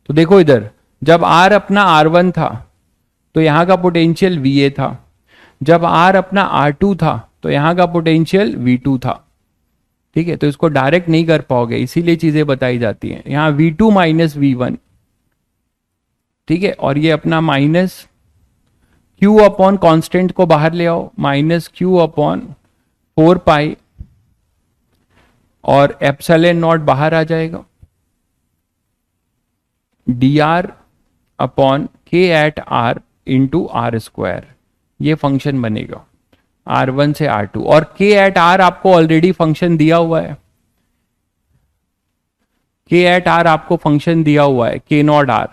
तो देखो इधर जब आर अपना R1 था तो यहां का पोटेंशियल VA था, जब आर अपना R2 था तो यहां का पोटेंशियल V2 था, ठीक है। तो इसको डायरेक्ट नहीं कर पाओगे, इसीलिए चीजें बताई जाती हैं। यहां V2 माइनस V1, ठीक है, और ये अपना माइनस Q अपॉन कॉन्स्टेंट को बाहर ले आओ, माइनस Q अपॉन 4 पाई और एप्सिलॉन नॉट बाहर आ जाएगा, D R upon K at R into R square, ये फंक्शन बनेगा R1 से R2। और के एट आर आपको ऑलरेडी फंक्शन दिया हुआ है, के एट आर आपको फंक्शन दिया हुआ है, के नॉट आर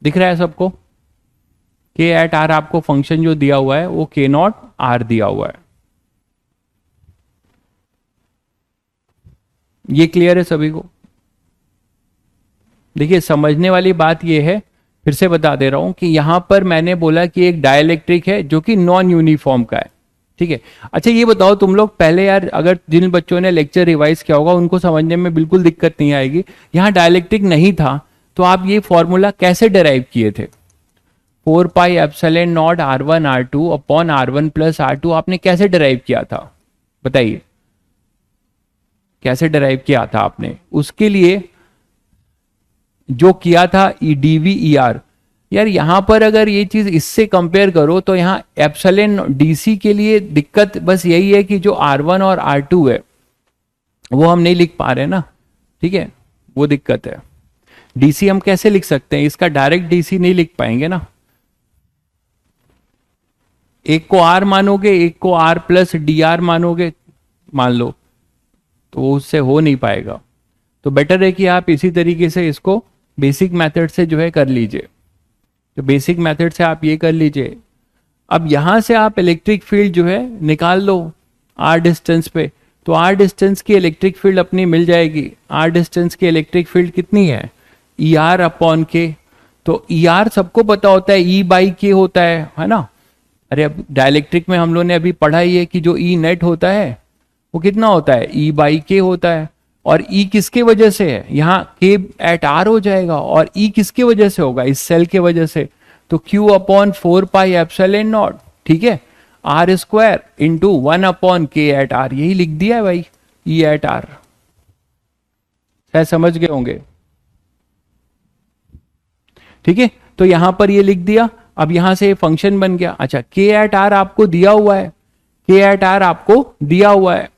दिख रहा है सबको, के एट आर आपको फंक्शन जो दिया हुआ है वो के नॉट आर दिया हुआ है। ये क्लियर है सभी को? देखिए समझने वाली बात ये है, फिर से बता दे रहा हूं कि यहां पर मैंने बोला कि एक डाइलेक्ट्रिक है जो कि नॉन यूनिफॉर्म का है, ठीक है। अच्छा ये बताओ तुम लोग पहले यार, अगर जिन बच्चों ने लेक्चर रिवाइज किया होगा उनको समझने में बिल्कुल दिक्कत नहीं आएगी। यहां डाइलेक्ट्रिक नहीं था तो आप ये फॉर्मूला कैसे डिराइव किए थे, 4 pi epsilon not R1 R2 upon R1 plus R2 आपने कैसे डिराइव किया था, बताइए कैसे डिराइव किया था आपने? उसके लिए जो किया था DV/ER, यार यहां पर अगर ये चीज इससे कंपेयर करो तो यहां एप्सिलॉन DC के लिए दिक्कत बस यही है कि जो R1 और R2 है वो हम नहीं लिख पा रहे ना, ठीक है, वो दिक्कत है। DC हम कैसे लिख सकते हैं, इसका डायरेक्ट DC नहीं लिख पाएंगे ना, एक को R मानोगे एक को R प्लस DR मानोगे मान लो, तो उससे हो नहीं पाएगा। तो बेटर है कि आप इसी तरीके से इसको बेसिक मेथड से जो है कर लीजिए। तो बेसिक मेथड से आप ये कर लीजिए। अब यहां से आप इलेक्ट्रिक फील्ड जो है निकाल लो R डिस्टेंस पे, तो R डिस्टेंस की इलेक्ट्रिक फील्ड अपनी मिल जाएगी। R डिस्टेंस की इलेक्ट्रिक फील्ड कितनी है, ER अपॉन के। तो ER सबको पता होता है, E बाई के होता है ना। अरे अब डाइलेक्ट्रिक में हम लोग ने अभी पढ़ा ही है कि जो E नेट होता है वो कितना होता है, E बाई के होता है। और E किसके वजह से है, यहाँ K एट R हो जाएगा, और E किसके वजह से होगा, इस सेल के वजह से। तो Q upon 4 pi epsilon naught, ठीक है, R square into 1 upon K at R, यही लिख दिया है भाई, E एट R। शायद समझ गए होंगे, ठीक है। तो यहां पर ये लिख दिया, अब यहां से फंक्शन बन गया। अच्छा K एट R आपको दिया हुआ है, K एट R आपको दिया हुआ है।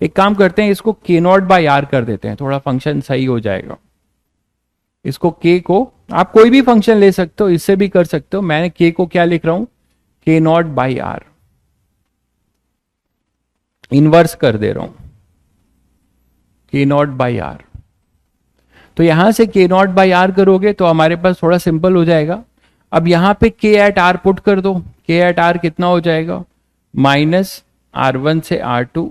एक काम करते हैं, इसको K नॉट बाई R कर देते हैं, थोड़ा फंक्शन सही हो जाएगा। इसको K को आप कोई भी फंक्शन ले सकते हो, इससे भी कर सकते हो। मैंने K को क्या लिख रहा हूं, K not by R, inverse कर दे रहा हूं, K नॉट बाई R। तो यहां से K नॉट बाई R करोगे तो हमारे पास थोड़ा सिंपल हो जाएगा। अब यहां पे K एट R पुट कर दो, K एट R कितना हो जाएगा, माइनस R1 से R2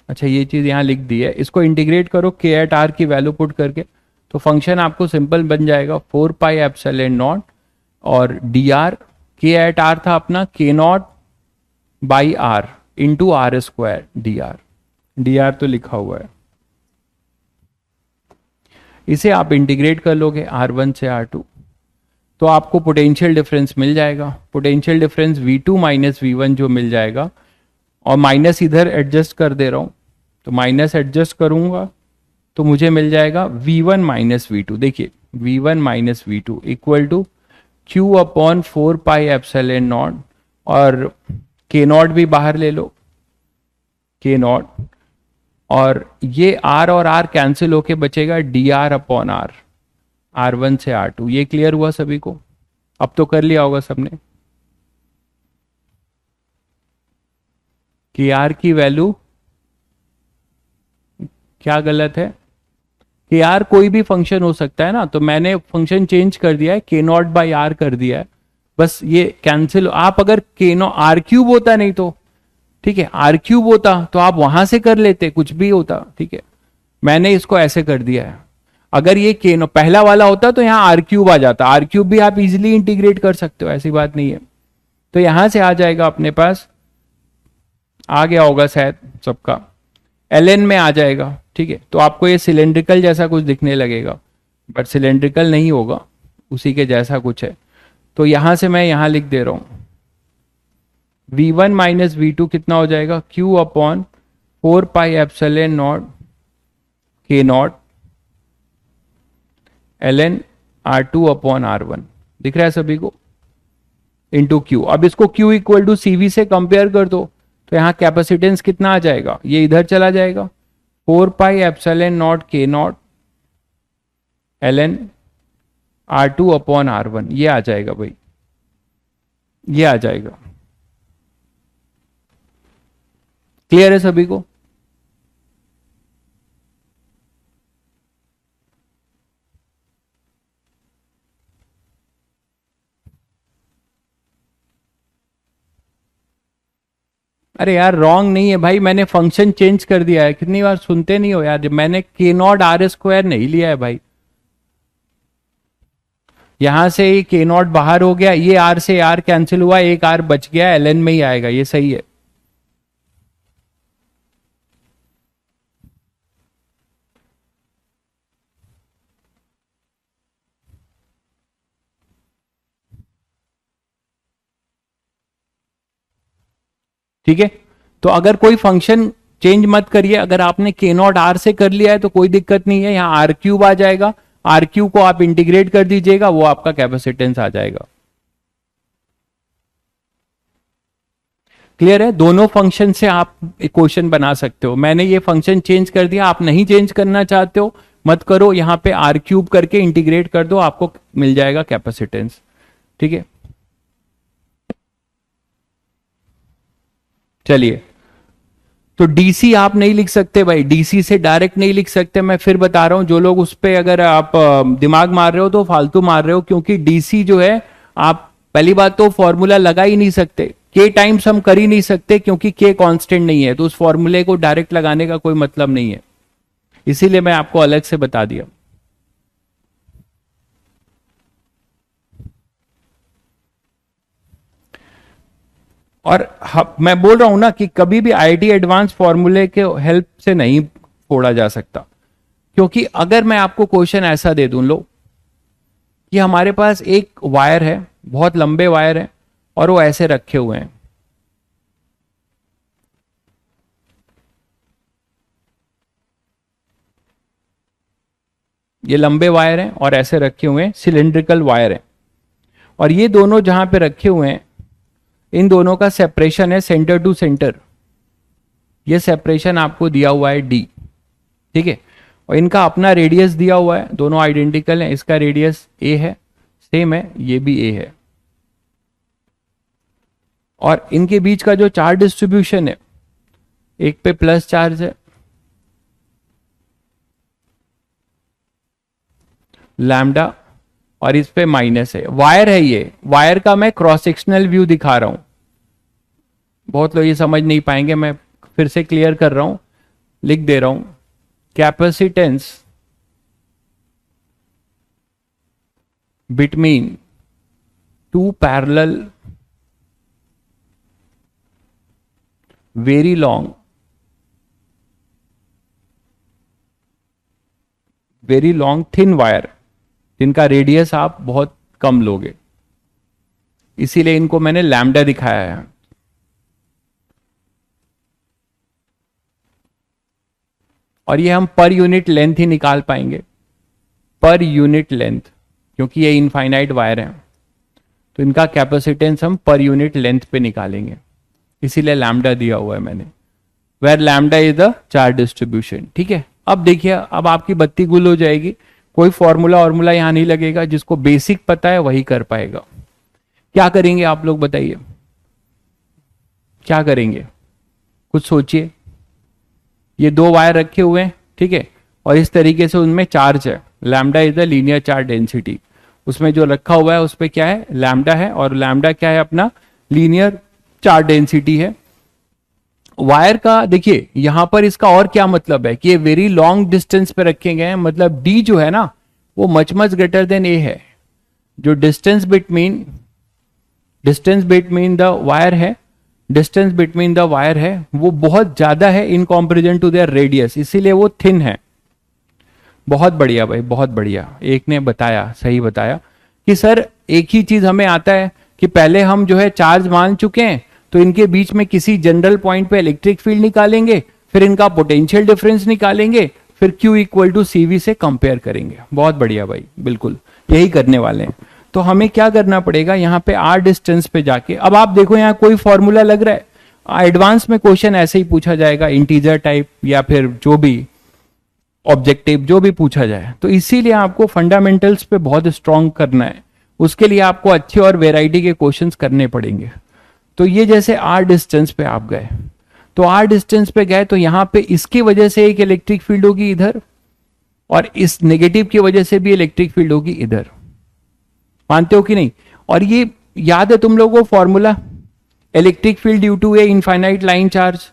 अच्छा ये चीज़ यहाँ लिख दी है, इसको इंटीग्रेट करो के एट आर की वैल्यू पुट करके, तो फंक्शन आपको सिंपल बन जाएगा 4 पाई एप्सिलॉन नॉट और D R, K at R था अपना K naught by R into R square D R तो लिखा हुआ है। इसे आप इंटीग्रेट कर लोगे R1 से R2 तो आपको पोटेंशियल डिफरेंस मिल जाएगा। Potential difference V2 minus V1 जो मिल जाएगा, और माइनस इधर एडजस्ट कर दे रहा हूं, तो माइनस एडजस्ट करूंगा तो मुझे मिल जाएगा V1 माइनस V2। देखिए V1 minus V2 equal to Q upon 4 pi epsilon naught, और के नॉट भी बाहर ले लो, के नॉट, और ये R और R कैंसिल होके बचेगा D R upon are, R1 से R2। ये क्लियर हुआ सभी को? अब तो कर लिया होगा सबने। कि R की वैल्यू क्या गलत है? कि R कोई भी फंक्शन हो सकता है ना, तो मैंने फंक्शन चेंज कर दिया है, के नॉट बाई आर कर दिया है, बस ये कैंसिल। आप अगर के नॉट आर क्यूब होता नहीं तो ठीक है, आर क्यूब होता तो आप वहां से कर लेते, कुछ भी होता, ठीक है, मैंने इसको ऐसे कर दिया है। अगर ये के पहला वाला होता तो यहाँ आर क्यूब आ जाता, आर क्यूब भी आप इजिली इंटीग्रेट कर सकते हो, ऐसी बात नहीं है। तो यहां से आ जाएगा अपने पास, आ गया होगा शायद सबका, ln में आ जाएगा, ठीक है। तो आपको ये सिलेंड्रिकल जैसा कुछ दिखने लगेगा, बट सिलेंड्रिकल नहीं होगा, उसी के जैसा कुछ है। तो यहां से मैं यहां लिख दे रहा हूं V1 माइनस V2 कितना हो जाएगा, Q upon 4 pi epsilon naught K naught ln R2 upon R1, दिख रहा है सभी को, इंटू Q। अब इसको Q इक्वल टू CV से कंपेयर कर दो, तो यहां कैपेसिटेंस कितना आ जाएगा, ये इधर चला जाएगा 4 pi epsilon naught K naught ln R2 upon R1, ये आ जाएगा भाई, ये आ जाएगा। क्लियर है सभी को? अरे यार रॉन्ग नहीं है भाई, मैंने फंक्शन चेंज कर दिया है, कितनी बार सुनते नहीं हो यार, जब मैंने के नॉट आर स्क्वायर नहीं लिया है भाई, यहां से ये के नॉट बाहर हो गया, ये आर से आर कैंसिल हुआ, एक आर बच गया, ln में ही आएगा, ये सही है। ठीक है, तो अगर कोई फंक्शन चेंज मत करिए, अगर आपने के नॉट आर से कर लिया है तो कोई दिक्कत नहीं है, यहां आर क्यूब आ जाएगा, आर क्यूब को आप इंटीग्रेट कर दीजिएगा, वो आपका कैपेसिटेंस आ जाएगा। क्लियर है? दोनों फंक्शन से आप इक्वेशन बना सकते हो। मैंने ये फंक्शन चेंज कर दिया, आप नहीं चेंज करना चाहते हो मत करो, यहां पे आर क्यूब करके इंटीग्रेट कर दो, आपको मिल जाएगा कैपेसिटेंस। ठीक है, चलिए, तो डीसी आप नहीं लिख सकते भाई, डीसी से डायरेक्ट नहीं लिख सकते, मैं फिर बता रहा हूं, जो लोग उस पर अगर आप दिमाग मार रहे हो तो फालतू मार रहे हो, क्योंकि डीसी जो है, आप पहली बात तो फॉर्मूला लगा ही नहीं सकते, के टाइम्स हम कर ही नहीं सकते, क्योंकि के कांस्टेंट नहीं है, तो उस फॉर्मूले को डायरेक्ट लगाने का कोई मतलब नहीं है, इसीलिए मैं आपको अलग से बता दिया। और मैं बोल रहा हूं ना कि कभी भी आईआईटी एडवांस फॉर्मूले के हेल्प से नहीं फोड़ा जा सकता, क्योंकि अगर मैं आपको क्वेश्चन ऐसा दे दूं, लो कि हमारे पास एक वायर है, बहुत लंबे वायर है, और वो ऐसे रखे हुए हैं, ये लंबे वायर हैं और ऐसे रखे हुए हैं, सिलेंड्रिकल वायर है, और ये दोनों जहां पे रखे हुए हैं, इन दोनों का सेपरेशन है सेंटर टू सेंटर, ये सेपरेशन आपको दिया हुआ है डी, ठीक है, और इनका अपना रेडियस दिया हुआ है, दोनों आइडेंटिकल हैं, इसका रेडियस ए है, सेम है, ये भी ए है, और इनके बीच का जो चार्ज डिस्ट्रीब्यूशन है, एक पे प्लस चार्ज है लैम्डा, और इस पे माइनस है। वायर है, ये वायर का मैं क्रॉस सेक्शनल व्यू दिखा रहा हूं, बहुत लोग ये समझ नहीं पाएंगे, मैं फिर से क्लियर कर रहा हूं, लिख दे रहा हूं, capacitance between two parallel very long thin wire, जिनका रेडियस आप बहुत कम लोगे, इसीलिए इनको मैंने लैम्डा दिखाया है। और ये हम पर यूनिट लेंथ ही निकाल पाएंगे, पर यूनिट लेंथ, क्योंकि ये इनफाइनाइट वायर है तो इनका कैपेसिटेंस हम पर यूनिट लेंथ पे निकालेंगे, इसीलिए लैम्डा दिया हुआ है मैंने, where lambda is the charge distribution. ठीक है, अब देखिए, अब आपकी बत्ती गुल हो जाएगी, कोई फॉर्मूला वॉर्मूला यहां नहीं लगेगा, जिसको बेसिक पता है वही कर पाएगा। क्या करेंगे आप लोग बताइए, क्या करेंगे, कुछ सोचिए। ये दो वायर रखे हुए हैं, ठीक है, और इस तरीके से उनमें चार्ज है, lambda is the linear charge density, उसमें जो रखा हुआ है उस पर क्या है, लैम्डा है, और लैम्डा क्या है, अपना लीनियर चार्ज डेंसिटी है। वायर का देखिए यहां पर इसका और क्या मतलब है कि ये वेरी लॉन्ग डिस्टेंस पे रखे गए हैं, मतलब डी जो है ना वो much much greater than A है, जो डिस्टेंस बिटवीन द वायर है, डिस्टेंस बिटवीन द वायर है वो बहुत ज्यादा है in comparison to their radius, इसीलिए वो थिन है। बहुत बढ़िया भाई, बहुत बढ़िया, एक ने बताया, सही बताया कि सर एक ही चीज हमें आता है कि पहले हम जो है चार्ज मान चुके हैं तो इनके बीच में किसी जनरल पॉइंट पे इलेक्ट्रिक फील्ड निकालेंगे, फिर इनका पोटेंशियल डिफरेंस निकालेंगे, फिर Q इक्वल टू CV से कंपेयर करेंगे। बहुत बढ़िया भाई, बिल्कुल यही करने वाले हैं। तो हमें क्या करना पड़ेगा, यहाँ पे R डिस्टेंस पे जाके, अब आप देखो यहाँ कोई फॉर्मूला लग रहा है, एडवांस में क्वेश्चन ऐसे ही पूछा जाएगा, इंटीजर टाइप या फिर जो भी ऑब्जेक्टिव जो भी पूछा जाए, तो इसीलिए आपको फंडामेंटल्स पे बहुत स्ट्रांग करना है, उसके लिए आपको अच्छे और वेराइटी के क्वेश्चंस करने पड़ेंगे। तो ये जैसे R डिस्टेंस पे आप गए, तो R डिस्टेंस पे गए तो यहां पे इसकी वजह से एक इलेक्ट्रिक फील्ड होगी इधर, और इस नेगेटिव की वजह से भी इलेक्ट्रिक फील्ड होगी इधर, मानते हो कि नहीं। और ये याद है तुम लोगों को formula, electric field due to a infinite line charge,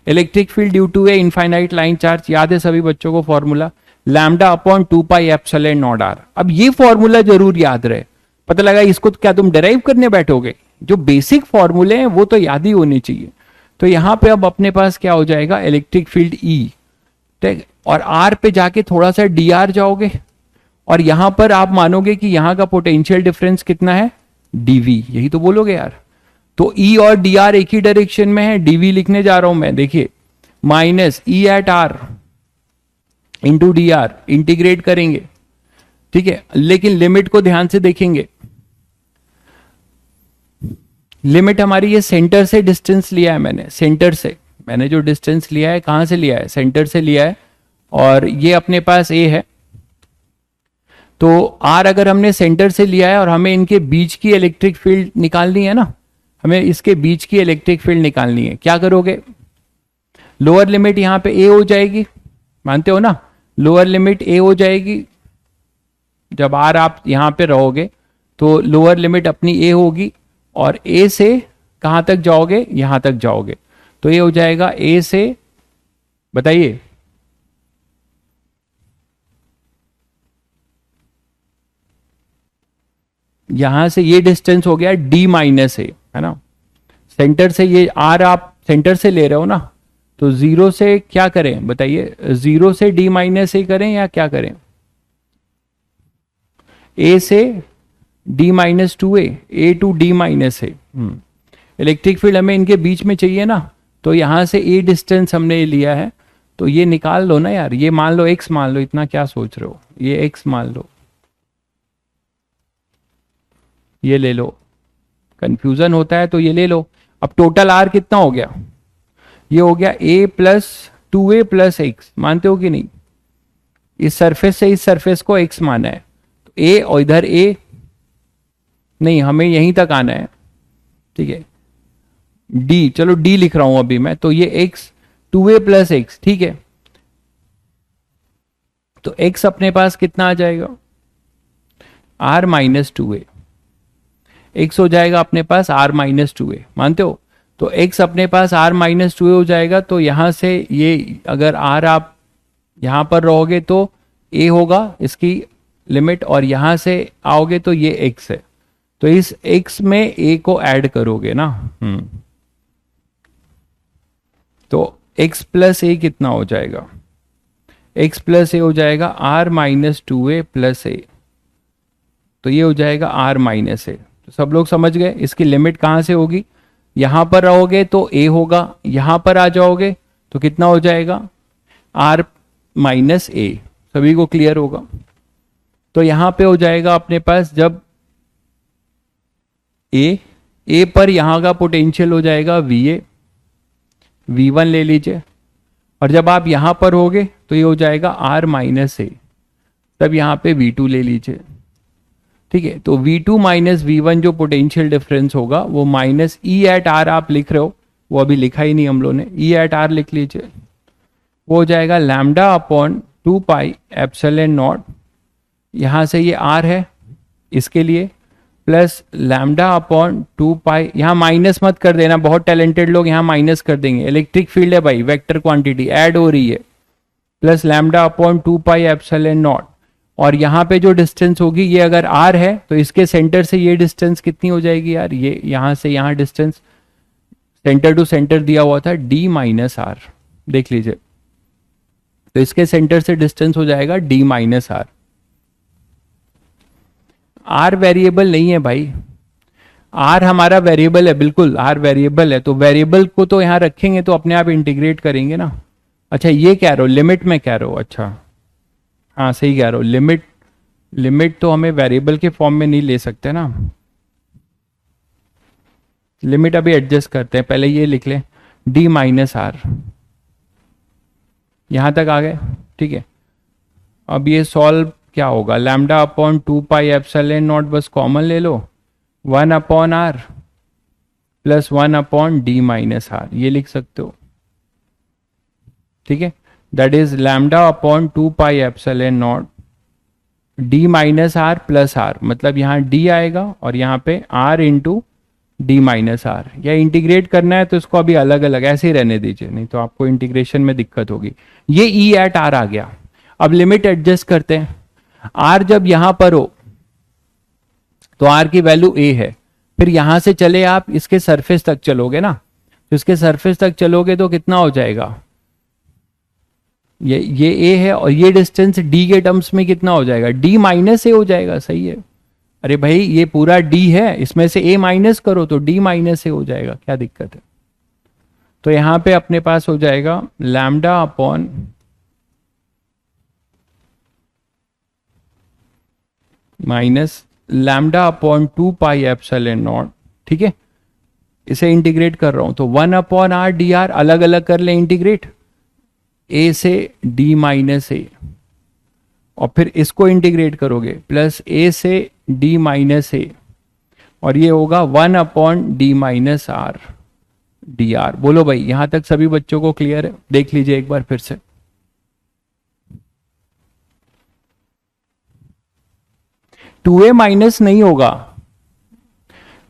electric field due to a infinite line charge, याद है सभी बच्चों को formula, lambda upon 2 pi epsilon naught R। अब ये फॉर्मूला जरूर याद रहे, पता लगा इसको क्या तुम डिराइव करने बैठोगे, जो बेसिक फॉर्मूले हैं वो तो याद ही होने चाहिए। तो यहां पे अब अपने पास क्या हो जाएगा, इलेक्ट्रिक फील्ड E, ठीक, और R पे जाके थोड़ा सा dr जाओगे, और यहां पर आप मानोगे कि यहां का पोटेंशियल डिफरेंस कितना है, dV, यही तो बोलोगे यार। तो E और dr एक ही डायरेक्शन में है, dV लिखने जा रहा हूं मैं, देखिए minus E at R into dr, integrate करेंगे, ठीक है, लेकिन लिमिट को ध्यान से देखेंगे, लिमिट हमारी ये सेंटर से डिस्टेंस लिया है मैंने, सेंटर से मैंने जो डिस्टेंस लिया है, कहां से लिया है, सेंटर से लिया है, और ये अपने पास A है। तो R अगर हमने सेंटर से लिया है और हमें इनके बीच की इलेक्ट्रिक फील्ड निकालनी है ना, हमें इसके बीच की इलेक्ट्रिक फील्ड निकालनी है, क्या करोगे, लोअर लिमिट यहां पे A हो जाएगी, मानते हो ना, लोअर लिमिट A हो जाएगी, जब R आप यहां पे रहोगे तो लोअर लिमिट अपनी A होगी, और A से कहां तक जाओगे, यहां तक जाओगे, तो ये हो जाएगा A से, बताइए यहां से ये डिस्टेंस हो गया D माइनस A, है ना, सेंटर से ये R आप सेंटर से ले रहे हो ना, तो जीरो से क्या करें बताइए, जीरो से D माइनस A करें या क्या करें, A से D minus 2A, A to D minus A, electric field हमें इनके बीच में चाहिए ना, तो यहां से A डिस्टेंस हमने लिया है, तो ये निकाल लो ना यार, ये मान लो X मान लो, इतना क्या सोच रहे हो, ये X मान लो, ये ले लो, कंफ्यूजन होता है तो ये ले लो। अब टोटल R कितना हो गया, ये हो गया A plus 2A plus X, मानते हो कि नहीं, इस सरफेस से इस सरफेस को X माना है, तो A और इधर A नहीं, हमें यहीं तक आना है, ठीक है, D, चलो D लिख रहा हूं अभी मैं, तो ये X 2A प्लस X, ठीक है, तो X अपने पास कितना आ जाएगा, R माइनस 2A, X हो जाएगा अपने पास R माइनस 2A, मानते हो, तो x अपने पास r माइनस टू हो जाएगा। तो यहाँ से ये अगर r आप यहाँ पर रहोगे तो a होगा इसकी लिमिट, और यहाँ से आओगे तो ये x है। तो इस x में a को ऐड करोगे ना, तो x प्लस ए कितना हो जाएगा, x प्लस ए हो जाएगा r माइनस टू ए प्लस ए। तो ये हो जाएगा r माइनस ए। तो सब लोग समझ गए इसकी लिमिट कहाँ से होगी, यहां पर रहोगे तो a होगा, यहां पर आ जाओगे तो कितना हो जाएगा r माइनस ए। सभी को क्लियर होगा। तो यहां पे हो जाएगा अपने पास जब a पर यहां का पोटेंशियल हो जाएगा VA, V1 ले लीजिए, और जब आप यहां पर होगे तो ये हो जाएगा r माइनस ए, तब यहां पे V2 ले लीजिए। ठीक है, तो V2 माइनस V1 जो पोटेंशियल डिफरेंस होगा वो माइनस E एट R आप लिख रहे हो, वो अभी लिखा ही नहीं हम लोगों ने, E एट R लिख लीजिए। वो हो जाएगा lambda upon 2 pi epsilon not, यहाँ से ये R है इसके लिए, प्लस लैम्डा अपॉन 2 पाई, यहाँ माइनस मत कर देना, बहुत टैलेंटेड लोग यहाँ माइनस कर देंगे, इलेक्ट्रिक फील्ड है भाई, वेक्टर क्वांटिटी ऐड हो रही है, plus lambda upon 2 pi epsilon naught. और यहाँ पे जो डिस्टेंस होगी ये अगर r है तो इसके सेंटर से ये डिस्टेंस कितनी हो जाएगी यार, ये यहाँ से यहाँ डिस्टेंस सेंटर टू सेंटर दिया हुआ था d माइनस आर, देख लीजिए। तो इसके सेंटर से डिस्टेंस हो जाएगा d minus R. r variable नहीं है भाई, r हमारा वेरिएबल है, बिल्कुल r वेरिएबल है, तो वेरिएबल को तो यहाँ रखेंगे तो अपने आप इंटीग्रेट करेंगे ना। अच्छा ये कह रहे हो लिमिट में कह रहे हो, अच्छा हाँ सही कह रहे हो, लिमिट तो हमें वेरिएबल के फॉर्म में नहीं ले सकते ना, लिमिट अभी एडजस्ट करते हैं, पहले ये लिख लें d माइनस आर, यहां तक आ गए। ठीक है, अब ये सॉल्व क्या होगा, lambda upon 2 pi epsilon naught बस कॉमन ले लो, 1 upon R plus 1 upon d minus R, ये लिख सकते हो। ठीक है, that is lambda upon 2 pi epsilon naught d minus R plus R, मतलब यहाँ d आएगा और यहाँ पे r into D minus R, या इंटीग्रेट करना है तो इसको अभी अलग अलग ऐसे ही रहने दीजिए, नहीं तो आपको इंटीग्रेशन में दिक्कत होगी। ये ई एट आर आ गया। अब लिमिट एडजस्ट करते हैं, आर जब यहां पर हो तो आर की वैल्यू ए है, फिर यहां से चले आप इसके सरफेस तक चलोगे ना, तो इसके सरफेस तक चलोगे तो कितना हो जाएगा, ये ए है और ये डिस्टेंस डी के टर्म्स में कितना हो जाएगा, डी माइनस ए हो जाएगा। सही है, अरे भाई ये पूरा डी है, इसमें से ए माइनस करो तो डी माइनस ए हो जाएगा, क्या दिक्कत है। तो यहां पे अपने पास हो जाएगा lambda upon minus lambda upon 2 pi epsilon naught. ठीक है, इसे इंटीग्रेट कर रहा हूं तो 1 अपॉन आर डी आर, अलग अलग कर ले इंटीग्रेट, ए से डी माइनस ए, और फिर इसको इंटीग्रेट करोगे प्लस ए से डी माइनस ए, और ये होगा 1 upon D minus R D R. बोलो भाई यहां तक सभी बच्चों को क्लियर है, देख लीजिए एक बार फिर से। टू ए माइनस नहीं होगा,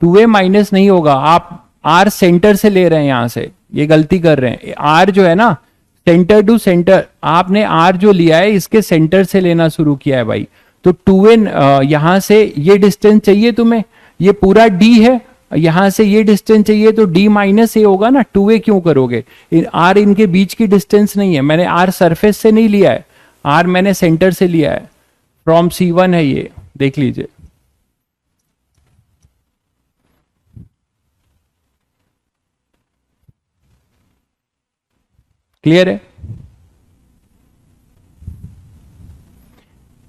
2a माइनस नहीं होगा, आप r सेंटर से ले रहे हैं, यहां से ये गलती कर रहे हैं। r जो है ना सेंटर टू सेंटर, आपने r जो लिया है इसके सेंटर से लेना शुरू किया है भाई, तो 2a यहां से ये डिस्टेंस चाहिए तुम्हें, ये पूरा d है, यहां से ये डिस्टेंस चाहिए तो d माइनस ए होगा ना, 2a क्यों करोगे, r इनके बीच की डिस्टेंस नहीं है, मैंने r सरफेस से नहीं लिया है, r मैंने सेंटर से लिया है, फ्रॉम C1 है ये, देख लीजिए। क्लियर है।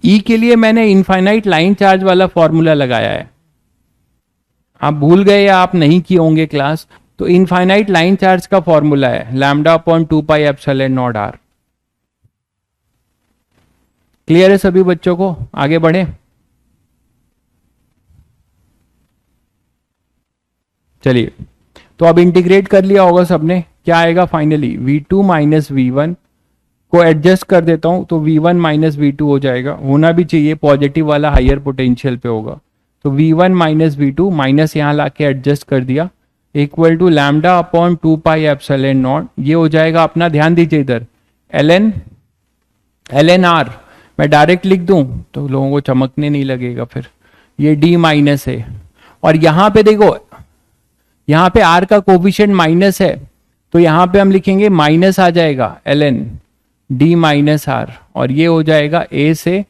E के लिए मैंने इनफाइनाइट लाइन चार्ज वाला फॉर्मूला लगाया है, आप भूल गए या आप नहीं किए होंगे क्लास, तो इनफाइनाइट लाइन चार्ज का फॉर्मूला है lambda upon 2 pi epsilon naught R. Clear है सभी बच्चों को, आगे बढ़े। चलिए, तो अब इंटीग्रेट कर लिया होगा सबने, क्या आएगा फाइनली V2 माइनस V1 को एडजस्ट कर देता हूं तो V1 माइनस V2 हो जाएगा, होना भी चाहिए, पॉजिटिव वाला हायर पोटेंशियल पे होगा, तो V1 माइनस V2 माइनस यहां लाके एडजस्ट कर दिया, equal to lambda upon 2 pi epsilon naught, ये हो जाएगा अपना, ध्यान दीजिए इधर, ln r मैं डायरेक्ट लिख दूं तो लोगों को चमकने नहीं लगेगा फिर, ये d माइनस है, और यहां पे देखो, यहां पे r का कोफिशिएंट माइनस है, तो यहां पे हम लिखेंगे माइनस आ जाएगा ln d माइनस r, और ये हो जाएगा a से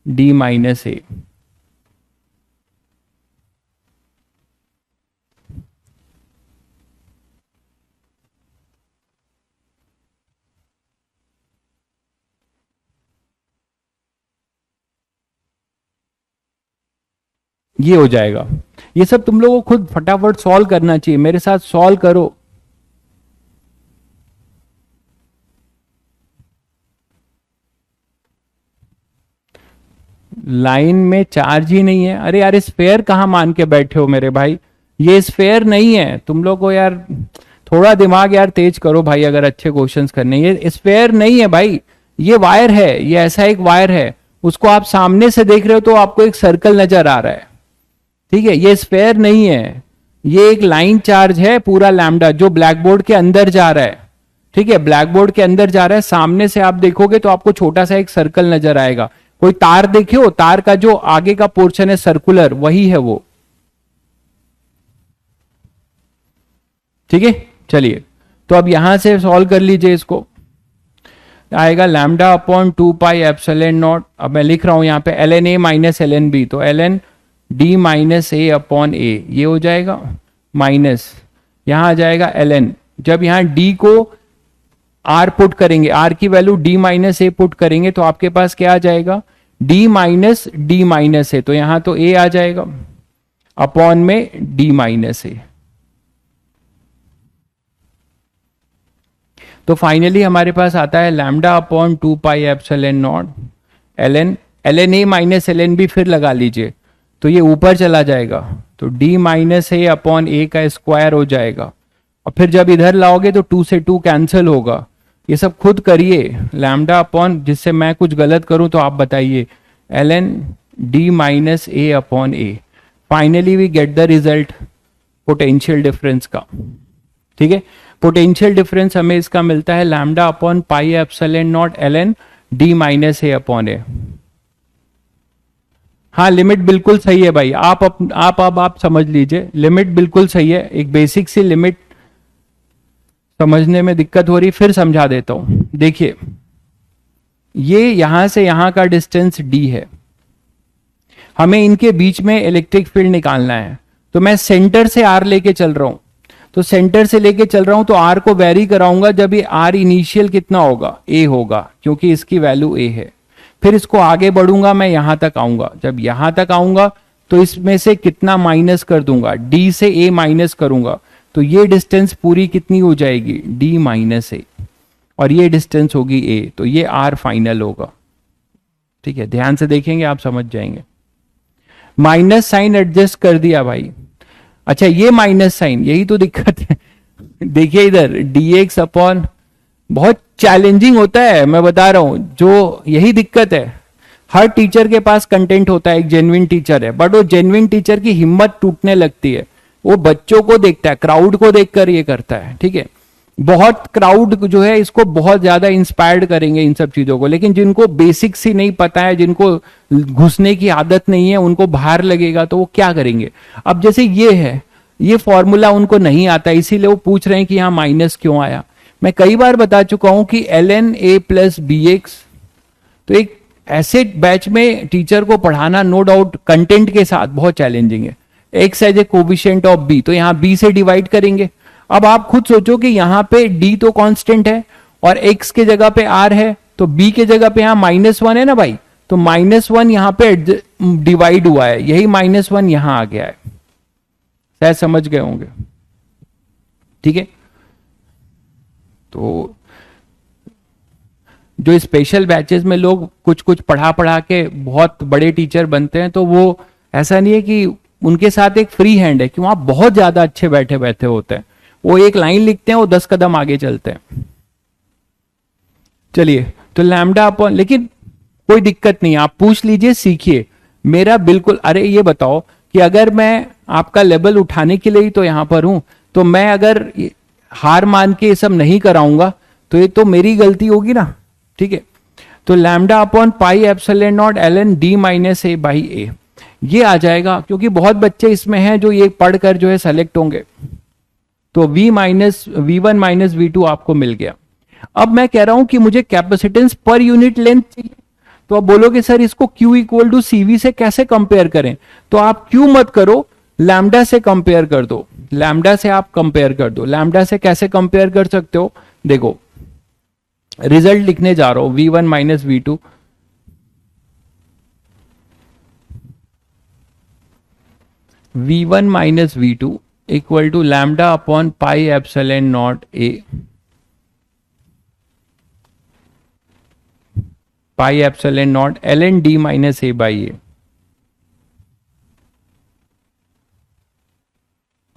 d माइनस a। ये हो जाएगा। ये सब तुम लोगों को खुद फटाफट सॉल्व करना चाहिए, मेरे साथ सॉल्व करो। लाइन में चार्ज ही नहीं है, अरे यार स्फेयर कहां मान के बैठे हो मेरे भाई, ये स्फेयर नहीं है, तुम लोग को यार थोड़ा दिमाग यार तेज करो भाई, अगर अच्छे क्वेश्चंस करने, ये स्फेयर नहीं है भाई, ये वायर है, ये ऐसा एक वायर है, उसको आप सामने से देख रहे हो तो आपको एक सर्कल नजर आ रहा है, ठीक है, ये स्फेयर नहीं है, ये एक लाइन चार्ज है पूरा लैम्डा जो ब्लैक बोर्ड के अंदर जा रहा है, ठीक है, ब्लैक बोर्ड के अंदर जा रहा है, सामने से आप देखोगे तो आपको छोटा सा एक सर्कल नजर आएगा, कोई तार देखे हो, तार का जो आगे का पोर्शन है सर्कुलर, वही है वो, ठीक है। चलिए तो अब यहां से सॉल्व कर लीजिए, इसको आएगा lambda upon 2 pi epsilon not, अब मैं लिख रहा हूं यहां पे ln a minus ln b, तो ln d minus a upon a, ये हो जाएगा माइनस, यहां आ जाएगा ln, जब यहां d को r पुट करेंगे, r की value d minus a put करेंगे तो आपके पास क्या आ जाएगा, d minus d minus a, तो यहां तो a आ जाएगा अपॉन में d माइनस a। तो फाइनली हमारे पास आता है lambda upon 2 pi epsilon naught ln a minus ln b, फिर लगा लीजिए तो ये ऊपर चला जाएगा, तो d minus a upon a का स्क्वायर हो जाएगा, और फिर जब इधर लाओगे तो 2 से 2 कैंसिल होगा, ये सब खुद करिए, लैम्डा अपॉन, जिससे मैं कुछ गलत करूं तो आप बताइए, ln d minus a upon a, finally we get the result potential difference का, ठीक है, पोटेंशियल डिफरेंस हमें इसका मिलता है lambda upon pi epsilon naught ln d minus a upon a। हाँ लिमिट बिल्कुल सही है भाई, आप समझ लीजिए, लिमिट बिल्कुल सही है, एक बेसिक सी लिमिट समझने में दिक्कत हो रही, फिर समझा देता हूं, देखिए ये यहां से यहां का डिस्टेंस d है, हमें इनके बीच में इलेक्ट्रिक फील्ड निकालना है, तो मैं सेंटर से r लेके चल रहा हूं, तो सेंटर से लेके चल रहा हूं तो r को वेरी कराऊंगा, जब ये r इनिशियल कितना होगा, a होगा, क्योंकि इसकी वैल्यू a है, फिर इसको आगे बढ़ूंगा, मैं यहां तक आऊंगा, जब यहां तक आऊंगा तो इसमें से कितना माइनस कर दूंगा, d से a माइनस करूंगा, तो ये डिस्टेंस पूरी कितनी हो जाएगी, d माइनस a, और ये डिस्टेंस होगी a, तो ये r फाइनल होगा, ठीक है, ध्यान से देखेंगे आप समझ जाएंगे। माइनस साइन एडजस्ट कर दिया भाई, अच्छा ये माइनस साइन, यही तो दिक्कत है, देखिए इधर dx अपॉन, बहुत चैलेंजिंग होता है, मैं बता रहा हूं, जो यही दिक्कत है, हर टीचर के पास कंटेंट होता है, एक जेन्युइन टीचर है, बट वो जेन्युइन टीचर की हिम्मत टूटने लगती है, वो बच्चों को देखता है, क्राउड को देखकर ये करता है, ठीक है, बहुत क्राउड जो है इसको बहुत ज्यादा इंस्पायर्ड करेंगे इन सब चीजों को, लेकिन जिनको बेसिक्स ही नहीं पता है, जिनको घुसने की आदत नहीं है, उनको बाहर लगेगा तो वो क्या करेंगे। अब जैसे ये है, ये फॉर्मूला उनको नहीं आता, इसीलिए वो पूछ रहे हैं कि यहाँ माइनस क्यों आया। मैं कई बार बता चुका हूं कि ln a plus B X, तो एक ऐसे बैच में टीचर को पढ़ाना नो डाउट कंटेंट के साथ बहुत चैलेंजिंग है। x as a coefficient of b, तो यहां b से डिवाइड करेंगे। अब आप खुद सोचो कि यहां पे d तो कांस्टेंट है और x के जगह पे r है, तो b के जगह पे यहां -1 है ना भाई, तो -1 यहां पे डिवाइड हुआ है, यही -1 यहां आ गया है, शायद समझ गए होंगे, ठीक है। तो जो स्पेशल बैचेस में लोग कुछ कुछ पढ़ा पढ़ा के बहुत बड़े टीचर बनते हैं, तो वो ऐसा नहीं है कि उनके साथ एक फ्री हैंड है कि वहां बहुत ज्यादा अच्छे बैठे बैठे होते हैं, वो एक लाइन लिखते हैं, वो 10 कदम आगे चलते हैं। चलिए तो लैम्डा अपॉन, लेकिन कोई दिक्कत नहीं, आप पूछ लीजिए, सीखिए, मेरा बिल्कुल, अरे ये बताओ कि अगर मैं आपका लेवल उठाने के लिए ही तो यहां पर हूं, तो मैं अगर हार मान के ये सब नहीं कराऊंगा तो ये तो मेरी गलती होगी ना, ठीक है। तो lambda upon pi epsilon naught ln d minus a by a, ये आ जाएगा, क्योंकि बहुत बच्चे इसमें हैं जो ये पढ़कर जो है सेलेक्ट होंगे। तो V1 माइनस V2 आपको मिल गया। अब मैं कह रहा हूं कि मुझे कैपेसिटेंस पर यूनिट लेंथ चाहिए। तो आप बोलोगे सर इसको Q इक्वल टू CV से कैसे कंपेयर करें? तो आप Q मत करो, लैम्डा से कंपेयर कर दो, लैम्डा से आप कंपेयर कर दो। लैम्डा से कैसे कंपेयर कर सकते हो? देखो रिजल्ट लिखने जा रहा हूं, V1 minus V2, V1 minus V2 equal to lambda upon pi epsilon naught a, pi epsilon naught ln d minus a by a,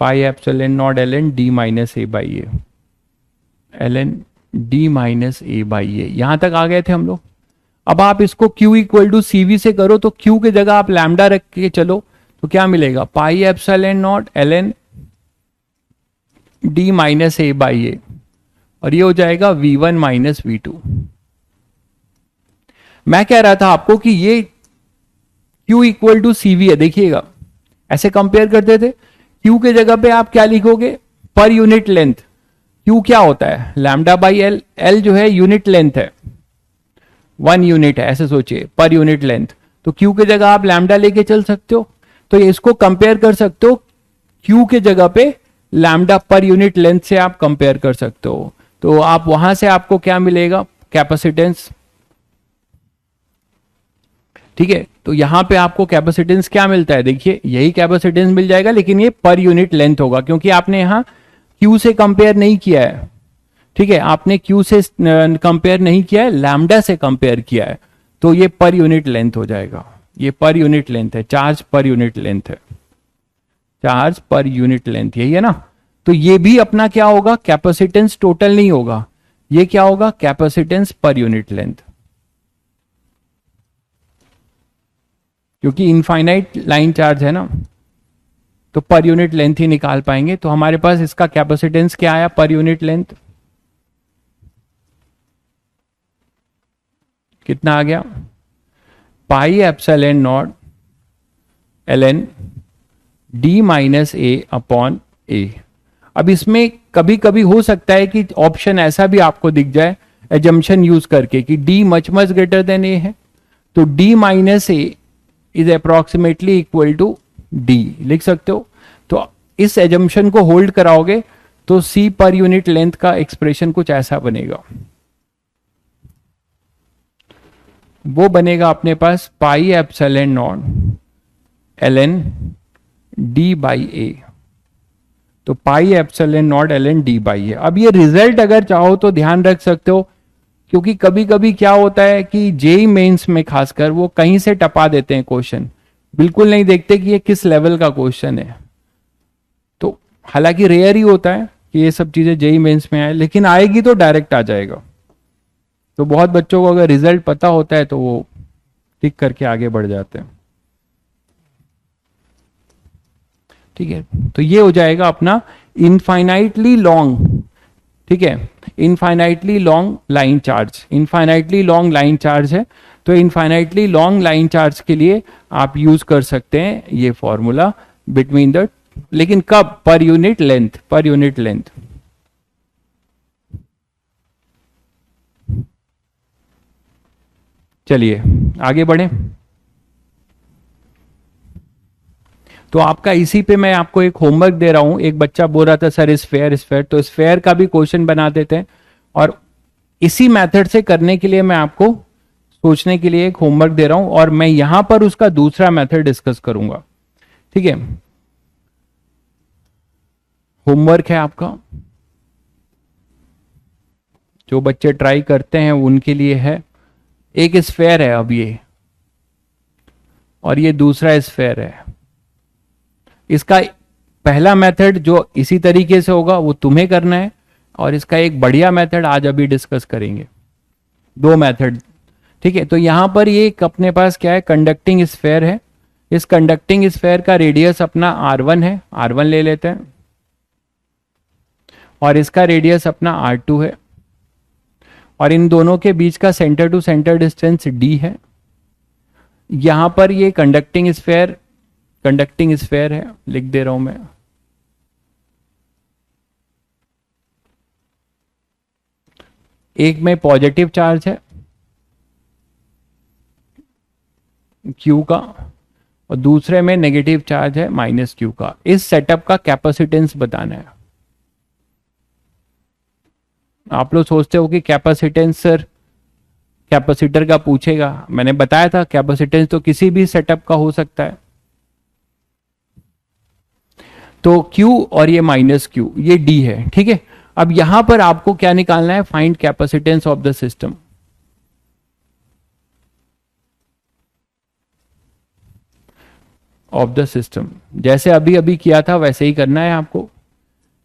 pi epsilon naught ln d minus a by a, ln d minus a by a. यहां तक आ गए थे हम लोग। अब आप इसको Q equal to CV से करो, तो Q की जगह आप लैम्डा रख के चलो, तो क्या मिलेगा? Pi epsilon naught ln d minus a by a, और ये हो जाएगा V1 माइनस V2। मैं कह रहा था आपको कि ये Q इक्वल टू CV है, देखिएगा ऐसे कंपेयर करते थे। Q के जगह पे आप क्या लिखोगे? Per unit length. Q क्या होता है? लैम्डा बाई एल, एल जो है यूनिट लेंथ है, 1 यूनिट है, ऐसे सोचिए, पर यूनिट लेंथ। तो Q के जगह आप लैम्डा लेके चल सकते हो, तो इसको कंपेयर कर सकते हो। Q के जगह पे लैम्डा पर यूनिट लेंथ से आप कंपेयर कर सकते हो। तो आप वहां से आपको क्या मिलेगा? कैपेसिटेंस, ठीक है। तो यहां पे आपको कैपेसिटेंस क्या मिलता है? देखिए यही कैपेसिटेंस मिल जाएगा, लेकिन ये पर यूनिट लेंथ होगा, क्योंकि आपने यहां Q से कंपेयर नहीं किया है, ठीक है। आपने Q से कंपेयर नहीं किया है, लैम्डा से कंपेयर किया है, तो ये पर यूनिट लेंथ हो जाएगा। ये पर यूनिट लेंथ है, चार्ज पर यूनिट लेंथ है, चार्ज पर यूनिट लेंथ, यही है ना। तो ये भी अपना क्या होगा? कैपेसिटेंस टोटल नहीं होगा, ये क्या होगा? कैपेसिटेंस पर यूनिट लेंथ, क्योंकि इनफाइनाइट लाइन चार्ज है ना, तो पर यूनिट लेंथ ही निकाल पाएंगे। तो हमारे पास इसका कैपेसिटेंस क्या आया? पर यूनिट लेंथ कितना आ गया? Pi epsilon naught ln d minus a upon a. अब इसमें कभी कभी हो सकता है कि ऑप्शन ऐसा भी आपको दिख जाए एजम्पशन यूज करके कि d much greater than a है, तो d minus A is approximately equal to d लिख सकते हो। तो इस एजम्पशन को होल्ड कराओगे तो c पर यूनिट लेंथ का एक्सप्रेशन कुछ ऐसा बनेगा, वो बनेगा अपने पास pi epsilon naught ln d by a. तो pi epsilon naught ln d by a. अब ये रिजल्ट अगर चाहो तो ध्यान रख सकते हो, क्योंकि कभी कभी क्या होता है कि जेई मेंस में खासकर वो कहीं से टपा देते हैं क्वेश्चन, बिल्कुल नहीं देखते कि ये किस लेवल का क्वेश्चन है। तो हालांकि रेयर ही होता है कि ये सब चीजें जेई मेंस में आए, लेकिन आएगी तो डायरेक्ट आ जाएगा। तो बहुत बच्चों को अगर रिजल्ट पता होता है तो वो टिक करके आगे बढ़ जाते हैं, ठीक है। तो ये हो जाएगा अपना इनफाइनाइटली लॉन्ग, ठीक है, infinitely long line charge. Infinitely long line charge है, तो इनफाइनाइटली लॉन्ग लाइन चार्ज के लिए आप यूज कर सकते हैं ये फॉर्मूला बिटवीन द, लेकिन कब? Per unit length, per unit length. चलिए आगे बढ़े। तो आपका इसी पे मैं आपको एक होमवर्क दे रहा हूं। एक बच्चा बोल रहा था सर स्फेयर, तो स्फेयर का भी क्वेश्चन बना देते हैं, और इसी मेथड से करने के लिए मैं आपको सोचने के लिए एक होमवर्क दे रहा हूं, और मैं यहां पर उसका दूसरा मेथड डिस्कस करूंगा, ठीक है। होमवर्क है आपका, जो बच्चे ट्राई करते हैं उनके लिए है। एक स्फेयर है अब ये, और ये दूसरा स्फेयर है। इसका पहला मेथड जो इसी तरीके से होगा वो तुम्हें करना है, और इसका एक बढ़िया मेथड आज अभी डिस्कस करेंगे। दो मेथड, ठीक है। तो यहां पर ये अपने पास क्या है? कंडक्टिंग स्फेयर है। इस कंडक्टिंग स्फेयर का रेडियस अपना r1 है, r1 ले लेते हैं। और इसका रेडियस अपना R2 है, और इन दोनों के बीच का centre to centre distance D है। यहां पर ये कंडक्टिंग स्फेयर है, लिख दे रहा हूं मैं। एक में पॉजिटिव चार्ज है Q का, और दूसरे में नेगेटिव चार्ज है -Q का। इस सेटअप का कैपेसिटेंस बताना है। आप लोग सोचते हो कि कैपेसिटेंस सर कैपेसिटर का पूछेगा, मैंने बताया था कैपेसिटेंस तो किसी भी सेटअप का हो सकता है। तो Q और ये -Q, ये D है, ठीक है। अब यहां पर आपको क्या निकालना है, find capacitance of the system. जैसे अभी अभी किया था वैसे ही करना है आपको,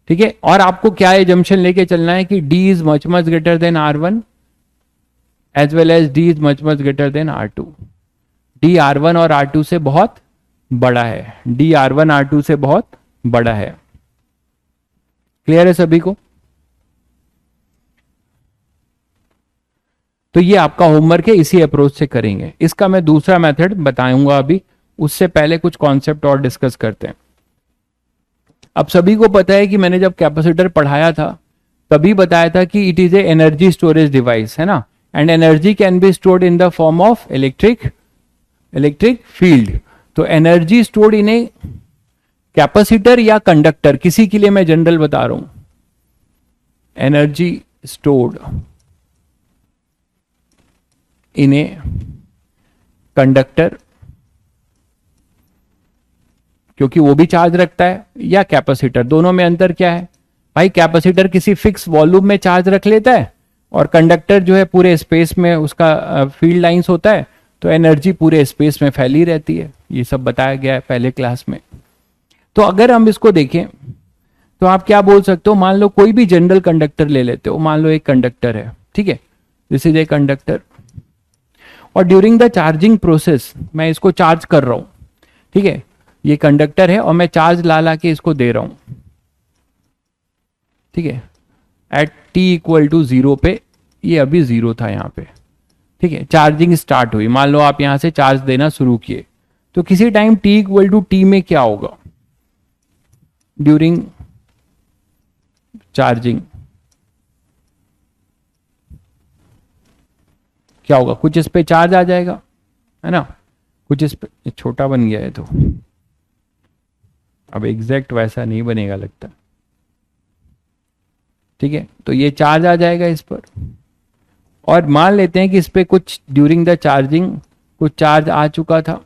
ठीक है। और आपको क्या एजम्पशन लेके चलना है कि D is much greater than R1 as well as D is much greater than R2। D R1 और R2 से बहुत बड़ा है, D R1 R2 से बहुत बड़ा है। क्लियर है सभी को? तो ये आपका होमवर्क है, इसी अप्रोच से करेंगे। इसका मैं दूसरा मेथड बताऊंगा अभी, उससे पहले कुछ कॉन्सेप्ट और डिस्कस करते हैं। अब सभी को पता है कि मैंने जब कैपेसिटर पढ़ाया था तभी बताया था कि it is a energy storage device, है ना, and energy can be stored in the form of electric field. तो energy stored in a capacitor या कंडक्टर, किसी के लिए मैं जनरल बता रहा हूं, energy stored in a conductor, क्योंकि वो भी चार्ज रखता है, या कैपेसिटर। दोनों में अंतर क्या है भाई, कैपेसिटर किसी फिक्स वॉल्यूम में चार्ज रख लेता है, और कंडक्टर जो है पूरे स्पेस में उसका फील्ड लाइंस होता है, तो एनर्जी पूरे स्पेस में फैली रहती है। ये सब बताया गया है पहले क्लास में। तो अगर हम इसको देखें तो आप क्या बोल सकते हो, मान लो कोई भी जनरल कंडक्टर ले लेते हो, मान लो एक कंडक्टर है, ठीक है, दिस इज ए कंडक्टर, और ड्यूरिंग द चार्जिंग प्रोसेस मैं इसको चार्ज कर रहा हूं, ठीक है, ये कंडक्टर है और मैं चार्ज ला के इसको दे रहा हूं, ठीक है, एट t इक्वल टू 0 पे, ये अभी 0 था यहां पे, ठीक है, चार्जिंग स्टार्ट हुई, मान लो आप यहां से चार्ज देना शुरू किए, तो किसी time t equal to t में क्या होगा ड्यूरिंग चार्जिंग, क्या होगा, कुछ इस पे चार्ज आ जाएगा, है ना, कुछ इस पे, छोटा बन गया है तो अब एग्जैक्ट वैसा नहीं बनेगा लगता, ठीक है, तो ये चार्ज आ जाएगा इस पर, और मान लेते हैं कि इस पे कुछ ड्यूरिंग द चार्जिंग कुछ चार्ज आ चुका था,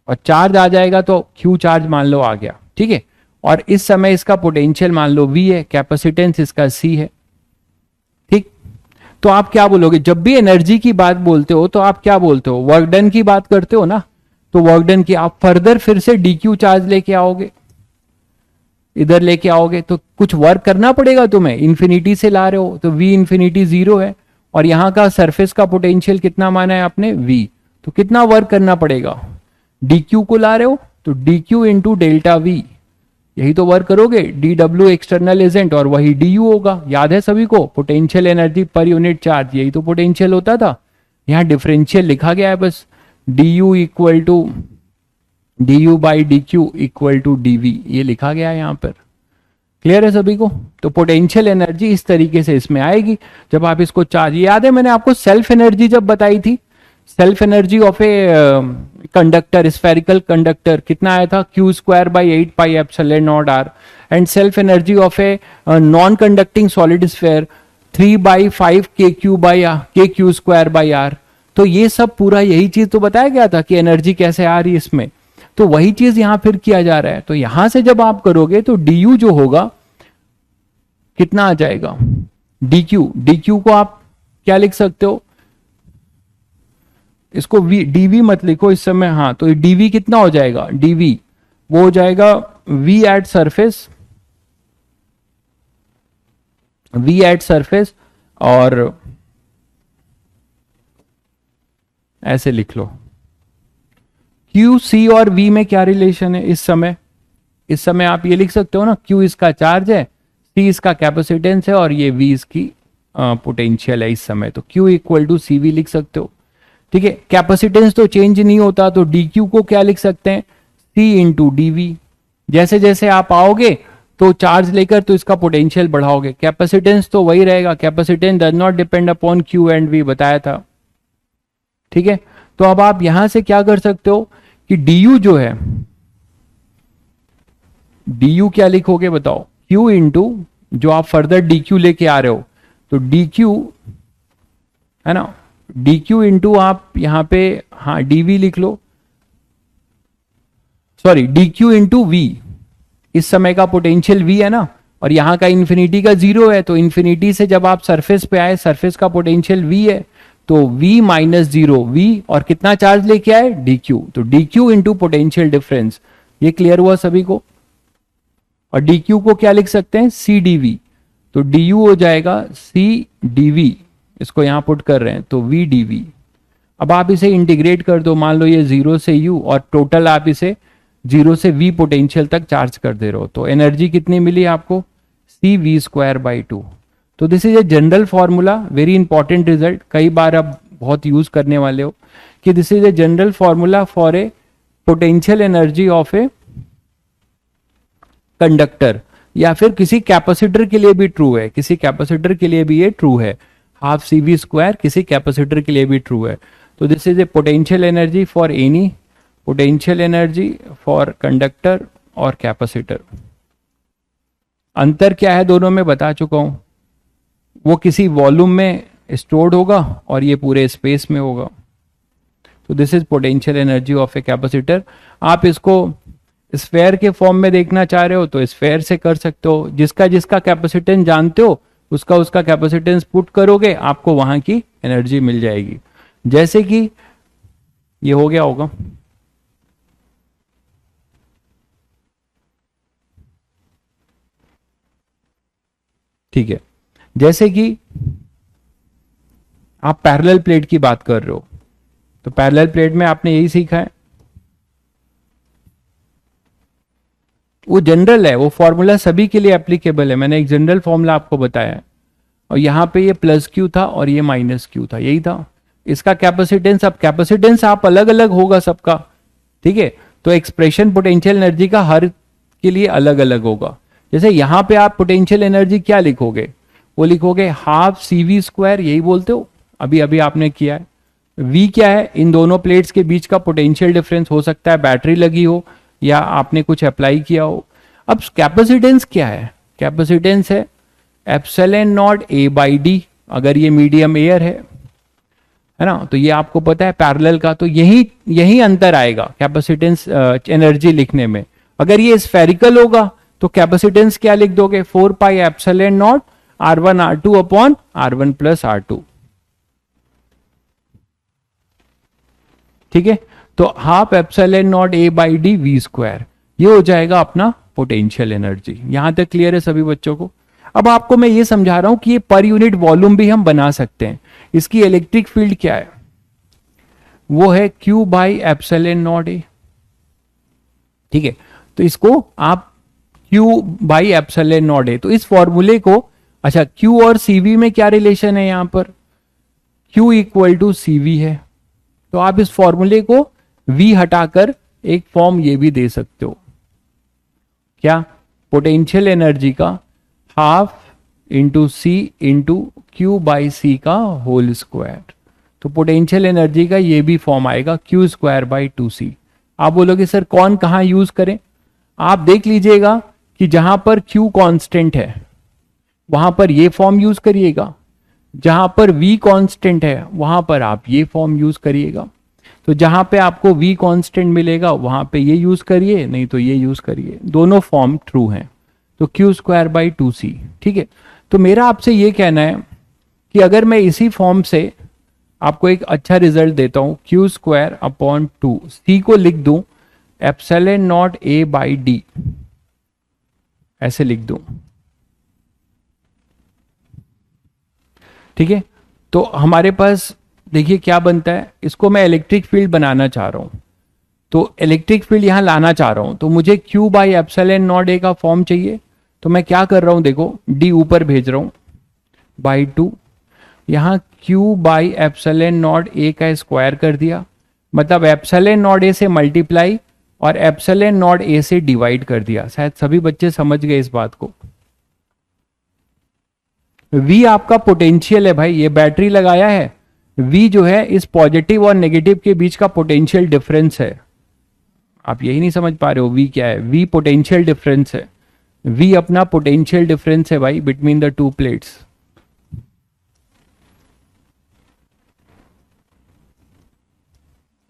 और चार्ज आ जाएगा तो Q चार्ज मान लो आ गया, ठीक है, और इस समय इसका पोटेंशियल मान लो V है, कैपेसिटेंस इसका C है, ठीक। तो आप क्या बोलोगे, जब भी एनर्जी की बात बोलते हो तो आप क्या बोलते हो, वर्क डन की बात करते हो ना, तो वर्क डन की आप फर्दर फिर से dq चार्ज लेके आओगे, इधर लेके आओगे, तो कुछ वर्क करना पड़ेगा तुम्हें, इंफिनिटी से ला रहे हो तो V इंफिनिटी 0 है, और यहां का सरफेस का पोटेंशियल कितना माना है आपने V, तो कितना वर्क करना पड़ेगा, dq को ला रहे हो तो dq इंटू डेल्टा V, यही तो वर्क करोगे, dw एक्सटर्नल एजेंट और वही du होगा, याद है सभी को, potential energy per unit charge, यही तो पोटेंशियल होता था, यहां डिफरेंशियल लिखा गया है बस, du equal to du by dq equal to dv, ये लिखा गया है यहां पर। क्लियर है सभी को? तो पोटेंशियल एनर्जी इस तरीके से इसमें आएगी जब आप इसको चार्ज, याद है मैंने आपको सेल्फ एनर्जी जब बताई थी, self energy of a conductor, spherical conductor कितना आया था, Q square by 8 pi epsilon naught R, and self energy of a non conducting solid sphere 3/5 KQ square by R। तो ये सब पूरा यही चीज तो बताया गया था कि एनर्जी कैसे आ रही है इसमें, तो वही चीज यहां फिर किया जा रहा है। तो यहां से जब आप करोगे तो du जो होगा कितना आ जाएगा, dq को आप क्या लिख सकते हो, इसको dv मत लिखो इस समय, हाँ, तो dv कितना हो जाएगा, dv वो हो जाएगा v एट सरफेस, और ऐसे लिख लो, क्यू सी और वी में क्या रिलेशन है इस समय आप ये लिख सकते हो ना, क्यू इसका चार्ज है, सी इसका कैपेसिटेंस है और ये वी इसकी पोटेंशियल है इस समय, तो Q equal to C V लिख सकते हो। ठीक है, कैपेसिटेंस तो चेंज नहीं होता, तो डी क्यू को क्या लिख सकते हैं, सी इंटू डी वी। जैसे जैसे आप आओगे तो चार्ज लेकर तो इसका पोटेंशियल बढ़ाओगे, कैपेसिटेंस तो वही रहेगा, capacitance does not depend upon Q and V, बताया था। ठीक है, तो अब आप यहां से क्या कर सकते हो कि डी यू जो है, डी यू क्या लिखोगे बताओ, क्यू इंटू जो आप फर्दर डी क्यू लेके आ रहे हो, तो डी क्यू है ना, डी क्यू इंटू आप यहां पे हाँ डी वी लिख लो, sorry D Q into V, इस समय का पोटेंशियल वी है ना, और यहां का इंफिनिटी का जीरो है, तो इंफिनिटी से जब आप सरफेस पे आए, सरफेस का पोटेंशियल वी है, तो v माइनस जीरो वी, और कितना चार्ज लेके आए, डी क्यू, तो D Q into potential difference. ये क्लियर हुआ सभी को। और डी क्यू को क्या लिख सकते हैं, सी डी वी, तो डी यू हो जाएगा सी डी वी, इसको यहां पुट कर रहे हैं तो वी डी वी। अब आप इसे इंटीग्रेट कर दो, मान लो ये जीरो से यू और टोटल आप इसे जीरो से वी पोटेंशियल तक चार्ज कर दे रहे हो, तो एनर्जी कितनी मिली आपको, सी वी स्क्वायर बाई टू। तो this is a general formula, very important result, कई बार आप बहुत यूज करने वाले हो, कि this is a general formula for a potential energy of a conductor, या फिर किसी कैपेसिटर के लिए भी ट्रू है, किसी कैपेसिटर के लिए भी ये ट्रू है, हाफ सी वी स्क्वायर किसी कैपेसिटर के लिए भी ट्रू है। तो this is A potential energy for any, potential energy for conductor और कैपेसिटर। अंतर क्या है दोनों में बता चुका हूं, वो किसी वॉल्यूम में स्टोर्ड होगा और ये पूरे स्पेस में होगा। तो this is potential energy of a capacitor. आप इसको स्फेयर के फॉर्म में देखना चाह रहे हो तो स्फेयर से कर सकते हो, जिसका जिसका कैपेसिटेंस जानते हो उसका उसका कैपेसिटेंस पुट करोगे, आपको वहां की एनर्जी मिल जाएगी। जैसे कि ये हो गया होगा, ठीक है, जैसे कि आप पैरेलल प्लेट की बात कर रहे हो, तो पैरेलल प्लेट में आपने यही सीखा है, वो जनरल है, वो फॉर्मूला सभी के लिए एप्लीकेबल है, मैंने एक जनरल फॉर्मूला आपको बताया है। और यहां पे ये प्लस क्यू था और ये माइनस क्यू था, यही था इसका कैपेसिटेंस। अब कैपेसिटेंस आप अलग अलग होगा सबका, ठीक है, तो एक्सप्रेशन पोटेंशियल एनर्जी का हर के लिए अलग अलग होगा। जैसे यहां पे आप पोटेंशियल एनर्जी क्या लिखोगे, वो लिखोगे हाफ सी वी स्क्वायर, यही बोलते हो, अभी अभी आपने किया है। वी क्या है, इन दोनों प्लेट्स के बीच का पोटेंशियल डिफरेंस, हो सकता है बैटरी लगी हो या आपने कुछ अप्लाई किया हो। अब कैपेसिटेंस क्या है, कैपेसिटेंस है epsilon naught A by D, अगर ये मीडियम एयर है ना, तो ये आपको पता है पैरेलल का, तो यही यही अंतर आएगा कैपेसिटेंस एनर्जी लिखने में। अगर ये स्फेरिकल होगा तो कैपेसिटेंस क्या लिख दोगे, 4 pi epsilon not R1 R2 upon R1 plus R2, ठीक है, तो half epsilon naught A by D V square, ये हो जाएगा अपना पोटेंशियल एनर्जी। यहां तक क्लियर है सभी बच्चों को। अब आपको मैं ये समझा रहा हूं कि ये पर यूनिट वॉल्यूम भी हम बना सकते हैं। इसकी इलेक्ट्रिक फील्ड क्या है, वो है Q बाई एप्सिलॉन नॉट ए, ठीक है, तो इसको आप Q बाई एप्सिलॉन नॉट ए, तो इस फॉर्मूले को, अच्छा Q और CV में क्या रिलेशन है, यहां पर Q इक्वल टू CV है, तो आप इस फॉर्मूले को V हटाकर एक फॉर्म ये भी दे सकते हो, क्या, पोटेंशियल एनर्जी का half into C into Q by C का होल स्क्वायर, तो पोटेंशियल एनर्जी का ये भी फॉर्म आएगा Q square by two C. आप बोलोगे सर कौन कहां यूज करें, आप देख लीजिएगा कि जहां पर क्यू कांस्टेंट है वहां पर ये फॉर्म यूज करिएगा, जहां पर v कांस्टेंट है वहां पर आप ये फॉर्म यूज करिएगा। तो जहां पे आपको v कांस्टेंट मिलेगा वहां पे ये यूज करिए, नहीं तो ये यूज करिए, दोनों फॉर्म ट्रू हैं। तो क्यू स्क्वायर बाई टू सी, ठीक है। तो मेरा आपसे ये कहना है कि अगर मैं इसी फॉर्म से आपको एक अच्छा रिजल्ट देता हूं, क्यू स्क्वायर अपॉन टू, सी को लिख दूं epsilon naught A by D, ऐसे लिख दूं, ठीक है, तो हमारे पास देखिए क्या बनता है, इसको मैं इलेक्ट्रिक फील्ड बनाना चाह रहा हूं, तो इलेक्ट्रिक फील्ड यहां लाना चाह रहा हूं, तो मुझे Q बाई एप्सिलॉन नॉट ए का फॉर्म चाहिए। तो मैं क्या कर रहा हूं, देखो D ऊपर भेज रहा हूं बाई 2, यहां Q बाई एप्सिलॉन नॉट ए का स्क्वायर कर दिया, मतलब एप्सिलॉन नॉट ए से मल्टीप्लाई और एप्सिलॉन नॉट ए से डिवाइड कर दिया। शायद सभी बच्चे समझ गए इस बात को। V आपका पोटेंशियल है भाई, ये बैटरी लगाया है, V जो है इस पॉजिटिव और नेगेटिव के बीच का पोटेंशियल डिफरेंस है। आप यही नहीं समझ पा रहे हो V क्या है, V पोटेंशियल डिफरेंस है, V अपना पोटेंशियल डिफरेंस है भाई बिटवीन द टू प्लेट्स।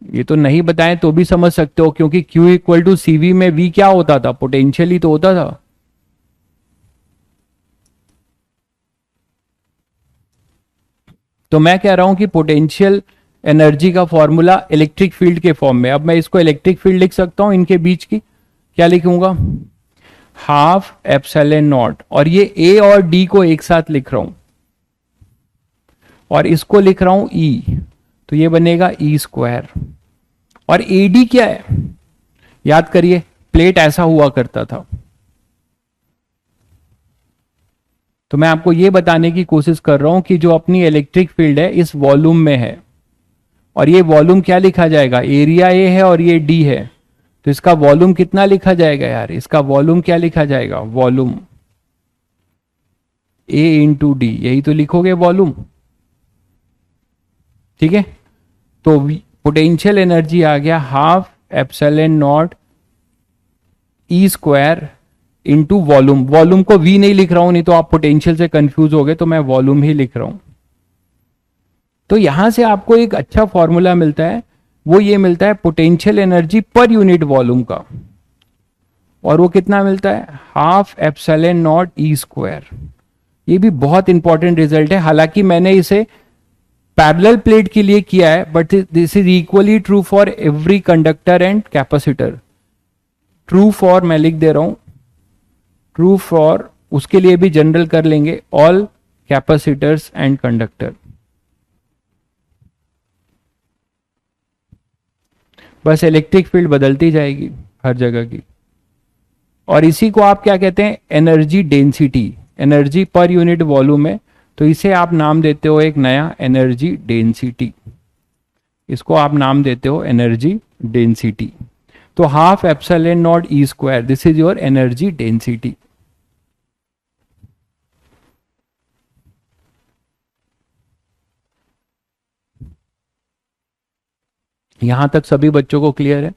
ये तो नहीं बताएं तो भी समझ सकते हो, क्योंकि Q इक्वल टू CV में V क्या होता था, पोटेंशियल ही तो होता था। तो मैं कह रहा हूं कि पोटेंशियल एनर्जी का फॉर्मूला इलेक्ट्रिक फील्ड के फॉर्म में, अब मैं इसको इलेक्ट्रिक फील्ड लिख सकता हूं इनके बीच की, क्या लिखूंगा, हाफ एप्सिलॉन नॉट, और ये A और D को एक साथ लिख रहा हूं और इसको लिख रहा हूं E, तो ये बनेगा E स्क्वायर। और AD क्या है, याद करिए प्लेट ऐसा हुआ करता था। तो मैं आपको यह बताने की कोशिश कर रहा हूं कि जो अपनी इलेक्ट्रिक फील्ड है इस वॉल्यूम में है, और ये वॉल्यूम क्या लिखा जाएगा, एरिया ए है और ये डी है, तो इसका वॉल्यूम कितना लिखा जाएगा यार, इसका वॉल्यूम क्या लिखा जाएगा, वॉल्यूम ए इंटू डी, यही तो लिखोगे वॉल्यूम। ठीक है, तो पोटेंशियल एनर्जी आ गया half epsilon naught E square into volume. Volume को V नहीं लिख रहा हूं, नहीं तो आप पोटेंशियल से कंफ्यूज हो गए, तो मैं वॉल्यूम ही लिख रहा हूं। तो यहां से आपको एक अच्छा फॉर्मूला मिलता है, वो ये मिलता है potential energy per unit volume का, और वो कितना मिलता है, half epsilon naught E square. ये भी बहुत इंपॉर्टेंट रिजल्ट है, हालांकि मैंने इसे पैरेलल प्लेट के लिए किया है, but this is equally true for every conductor and capacitor. True for मैं लिख दे रहा हूं, ट्रू फॉर उसके लिए भी जनरल कर लेंगे, ऑल कैपेसिटर्स एंड कंडक्टर। बस इलेक्ट्रिक फील्ड बदलती जाएगी हर जगह की, और इसी को आप क्या कहते हैं, energy density. Energy per unit volume है, तो इसे आप नाम देते हो एक नया एनर्जी डेंसिटी, इसको आप नाम देते हो एनर्जी डेंसिटी। तो half epsilon naught E square, this is your energy density. यहां तक सभी बच्चों को क्लियर है?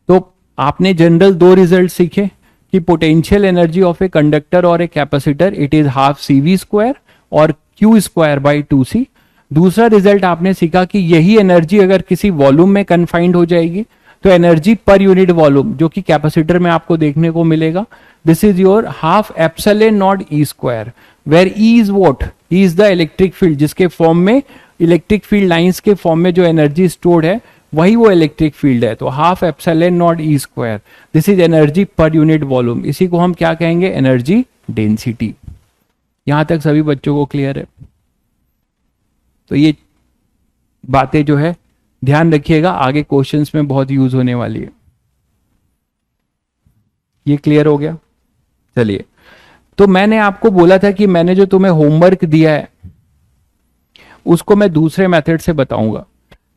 तो आपने जनरल दो रिजल्ट सीखे कि potential energy of a conductor और a capacitor it is half CV square और Q स्क्वायर बाई 2C। दूसरा रिजल्ट आपने सीखा कि यही एनर्जी अगर किसी वॉल्यूम में कन्फाइंड हो जाएगी तो एनर्जी पर यूनिट वॉल्यूम, जो कि कैपेसिटर में आपको देखने को मिलेगा, this is your half epsilon naught E square, where E is what, E is the electric field, जिसके फॉर्म में इलेक्ट्रिक फील्ड लाइंस के फॉर्म में जो एनर्जी स्टोर्ड है वही वो इलेक्ट्रिक फील्ड है। तो half epsilon naught E square, this is energy per unit volume, इसी को हम क्या कहेंगे, एनर्जी डेंसिटी। यहां तक सभी बच्चों को क्लियर है? तो ये बातें जो है ध्यान रखिएगा, आगे क्वेश्चंस में बहुत यूज होने वाली है। ये क्लियर हो गया? चलिए, तो मैंने आपको बोला था कि मैंने जो तुम्हें होमवर्क दिया है उसको मैं दूसरे मेथड से बताऊंगा।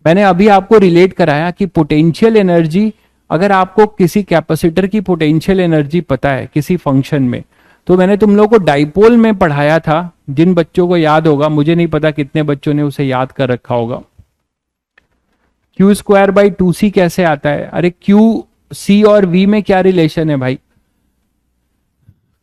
मैंने अभी आपको रिलेट कराया कि पोटेंशियल एनर्जी, अगर आपको किसी कैपेसिटर की पोटेंशियल एनर्जी पता है किसी फंक्शन में, तो मैंने तुम लोगों को डाइपोल में पढ़ाया था, जिन बच्चों को याद होगा, मुझे नहीं पता कितने बच्चों ने उसे याद कर रखा होगा। Q स्क्वायर बाई 2C कैसे आता है? अरे Q, C और V में क्या रिलेशन है भाई?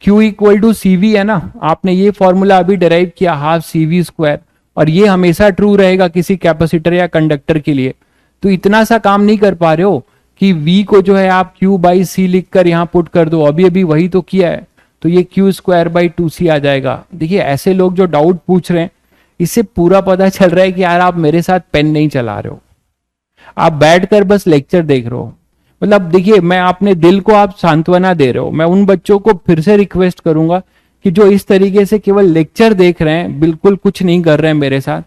Q इक्वल टू CV है ना, आपने ये फॉर्मूला अभी डिराइव किया, हाफ CV स्क्वायर, और ये हमेशा ट्रू रहेगा किसी कैपेसिटर या कंडक्टर के लिए। तो इतना सा काम नहीं कर पा रहे हो कि V को जो है आप Q बाई C लिखकर यहां पुट कर दो, अभी अभी वही तो किया है, तो ये Q स्क्वायर बाई 2C आ जाएगा। देखिए, ऐसे लोग जो डाउट पूछ रहे हैं, इससे पूरा पता चल रहा है कि यार आप मेरे साथ पेन नहीं चला रहे हो, आप बैठकर बस लेक्चर देख रहे हो। मतलब देखिए, मैं अपने दिल को आप सांत्वना दे रहे हो। मैं उन बच्चों को फिर से रिक्वेस्ट करूंगा कि जो इस तरीके से केवल लेक्चर देख रहे हैं, बिल्कुल कुछ नहीं कर रहे हैं मेरे साथ,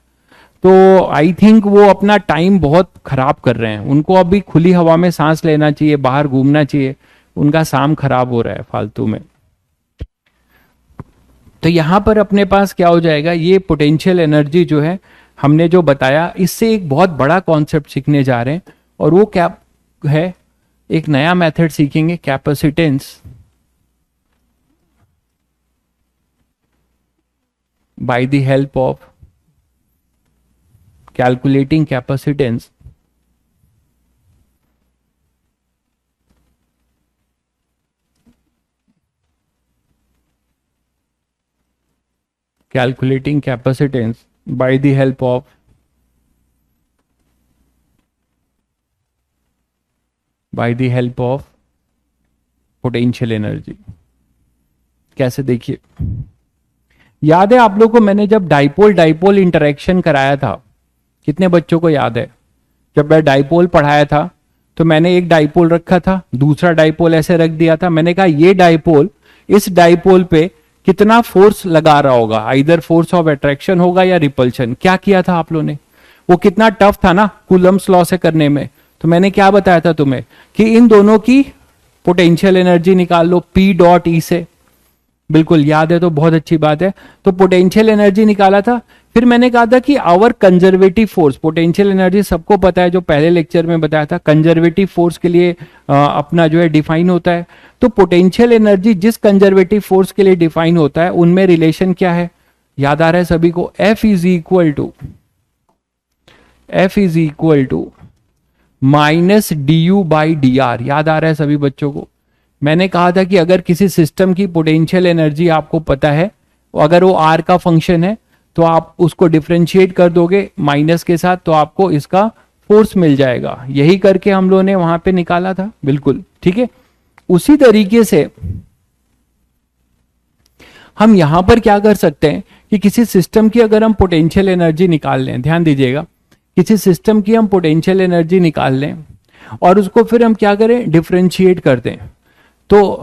तो आई थिंक वो अपना टाइम बहुत खराब कर रहे हैं, उनको अभी खुली हवा में सांस लेना चाहिए, बाहर घूमना चाहिए, उनका शाम खराब हो रहा है फालतू में। तो यहां पर अपने पास क्या हो जाएगा, ये पोटेंशियल एनर्जी जो है हमने जो बताया, इससे एक बहुत बड़ा कॉन्सेप्ट सीखने जा रहे हैं, और वो क्या है, एक नया मेथड सीखेंगे, capacitance by the help of calculating capacitance by the help of potential energy. कैसे, देखिए याद है आप लोग को, मैंने जब डाइपोल डाइपोल इंटरेक्शन कराया था, कितने बच्चों को याद है, जब मैं डाइपोल पढ़ाया था तो मैंने एक डाइपोल रखा था, दूसरा डाइपोल ऐसे रख दिया था, मैंने कहा ये डाइपोल इस डाइपोल पे कितना फोर्स लगा रहा होगा, आइदर फोर्स ऑफ अट्रैक्शन होगा या रिपल्शन। क्या किया था आप लोगों ने, वो कितना टफ था ना कूलम्स लॉ से करने में। तो मैंने क्या बताया था तुम्हें कि इन दोनों की पोटेंशियल एनर्जी निकाल लो पी डॉट ई से, बिल्कुल याद है तो बहुत अच्छी बात है। तो पोटेंशियल एनर्जी निकाला था, फिर मैंने कहा था कि our conservative force, potential energy सबको पता है, जो पहले लेक्चर में बताया था, कंजर्वेटिव फोर्स के लिए अपना जो है डिफाइन होता है। तो पोटेंशियल एनर्जी जिस कंजर्वेटिव फोर्स के लिए डिफाइन होता है उनमें रिलेशन क्या है, याद आ रहा है सभी को, F is equal to minus du/dr, याद आ रहा है सभी बच्चों को। मैंने कहा था कि अगर किसी सिस्टम की पोटेंशियल एनर्जी आपको पता है, अगर वो r का फंक्शन है, तो आप उसको डिफरेंशिएट कर दोगे माइनस के साथ, तो आपको इसका फोर्स मिल जाएगा। यही करके हम लोगों ने वहां पे निकाला था, बिल्कुल ठीक है। उसी तरीके से हम यहां पर क्या कर सकते हैं कि किसी सिस्टम की अगर हम पोटेंशियल एनर्जी निकाल लें, ध्यान दीजिएगा, किसी सिस्टम की हम पोटेंशियल एनर्जी निकाल लें और उसको फिर हम क्या करें, डिफरेंशिएट कर दें, तो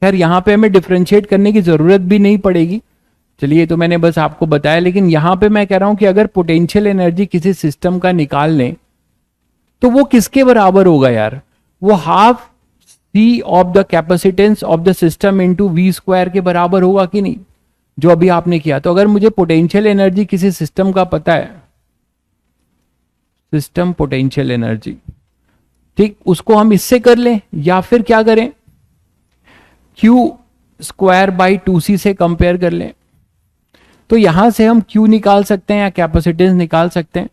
खैर यहां पे हमें डिफरेंशिएट करने की जरूरत भी नहीं पड़ेगी, चलिए तो मैंने बस आपको बताया। लेकिन यहां पे मैं कह रहा हूं कि अगर पोटेंशियल एनर्जी किसी सिस्टम का निकाल लें तो वो किसके बराबर होगा यार, वो half C of the capacitance of the system into v² के बराबर होगा कि नहीं, जो अभी आपने किया। तो अगर मुझे पोटेंशियल एनर्जी किसी सिस्टम का पता है, सिस्टम पोटेंशियल एनर्जी, ठीक, उसको हम इससे कर लें या फिर क्या करें, Q²/2c से कंपेयर कर लें, तो यहां से हम Q निकाल सकते हैं या कैपेसिटेंस निकाल सकते हैं।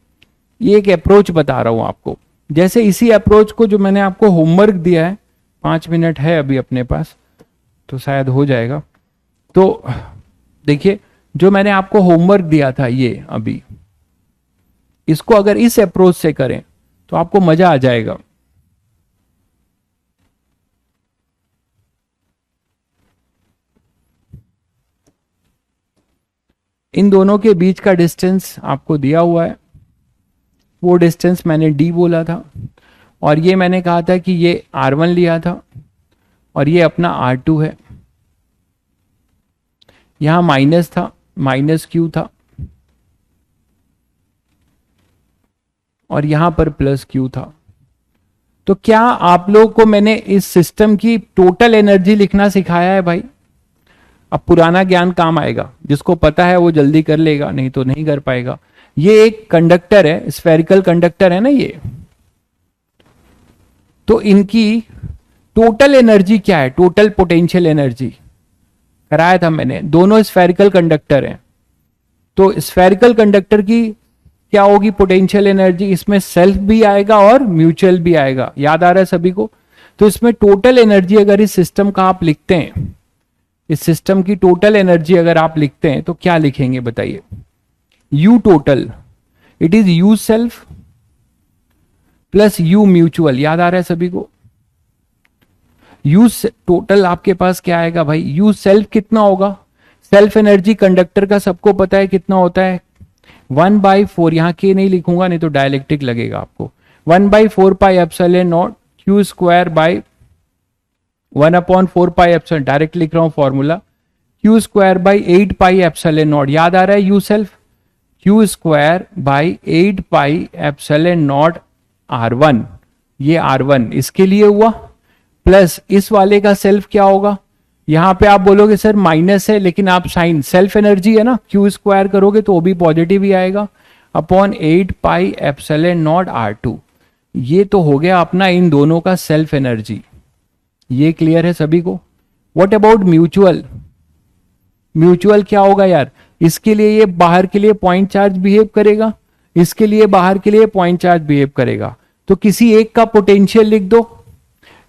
ये एक अप्रोच बता रहा हूं आपको, जैसे इसी अप्रोच को जो मैंने आपको होमवर्क दिया है, 5 मिनट है अभी अपने पास तो शायद हो जाएगा। तो देखिए जो मैंने आपको होमवर्क दिया था ये अभी, इसको अगर इस अप्रोच से करें तो आपको मजा आ जाएगा। इन दोनों के बीच का डिस्टेंस आपको दिया हुआ है, वो डिस्टेंस मैंने d बोला था, और ये मैंने कहा था कि ये r1 लिया था और ये अपना r2 है। यहां माइनस था, माइनस q था, और यहां पर प्लस q था। तो क्या आप लोग को मैंने इस सिस्टम की टोटल एनर्जी लिखना सिखाया है भाई? अब पुराना ज्ञान काम आएगा, जिसको पता है वो जल्दी कर लेगा, नहीं तो नहीं कर पाएगा। ये एक कंडक्टर है, स्फेरिकल कंडक्टर है ना ये, तो इनकी टोटल एनर्जी क्या है, टोटल पोटेंशियल एनर्जी कराया था मैंने। दोनों स्फेरिकल कंडक्टर हैं, तो स्फेरिकल कंडक्टर की क्या होगी पोटेंशियल एनर्जी, इसमें सेल्फ भी आएगा और म्यूचुअल भी आएगा, याद आ रहा है सभी को। तो इसमें टोटल एनर्जी अगर इस सिस्टम का आप लिखते हैं, इस सिस्टम की टोटल एनर्जी अगर आप लिखते हैं तो क्या लिखेंगे बताइए, you total, it is you self plus you mutual, याद आ रहा है सभी को। यू टोटल आपके पास क्या आएगा भाई, यू सेल्फ कितना होगा, सेल्फ एनर्जी कंडक्टर का सबको पता है कितना होता है, 1/4, यहां के नहीं लिखूंगा नहीं तो डायलेक्ट्रिक लगेगा आपको, 1/4 pi epsilon not Q² 1/4 pi epsilon, direct लिख रहा हूं formula, Q² 8 pi epsilon not, याद आ रहा है you self. Q square by 8 pi epsilon not R1, ये R1 इसके लिए हुआ, प्लस इस वाले का सेल्फ क्या होगा, यहां पे आप बोलोगे सर माइनस है, लेकिन आप साइन सेल्फ एनर्जी है ना, क्यू स्क्वायर करोगे तो वो भी पॉजिटिव ही आएगा, upon 8 pi epsilon not R2। ये तो हो गया अपना इन दोनों का सेल्फ एनर्जी। ये क्लियर है सभी को? What about mutual? म्यूचुअल क्या होगा यार, इसके लिए ये बाहर के लिए पॉइंट चार्ज बिहेव करेगा, इसके लिए बाहर के लिए पॉइंट चार्ज बिहेव करेगा, तो किसी एक का पोटेंशियल लिख दो।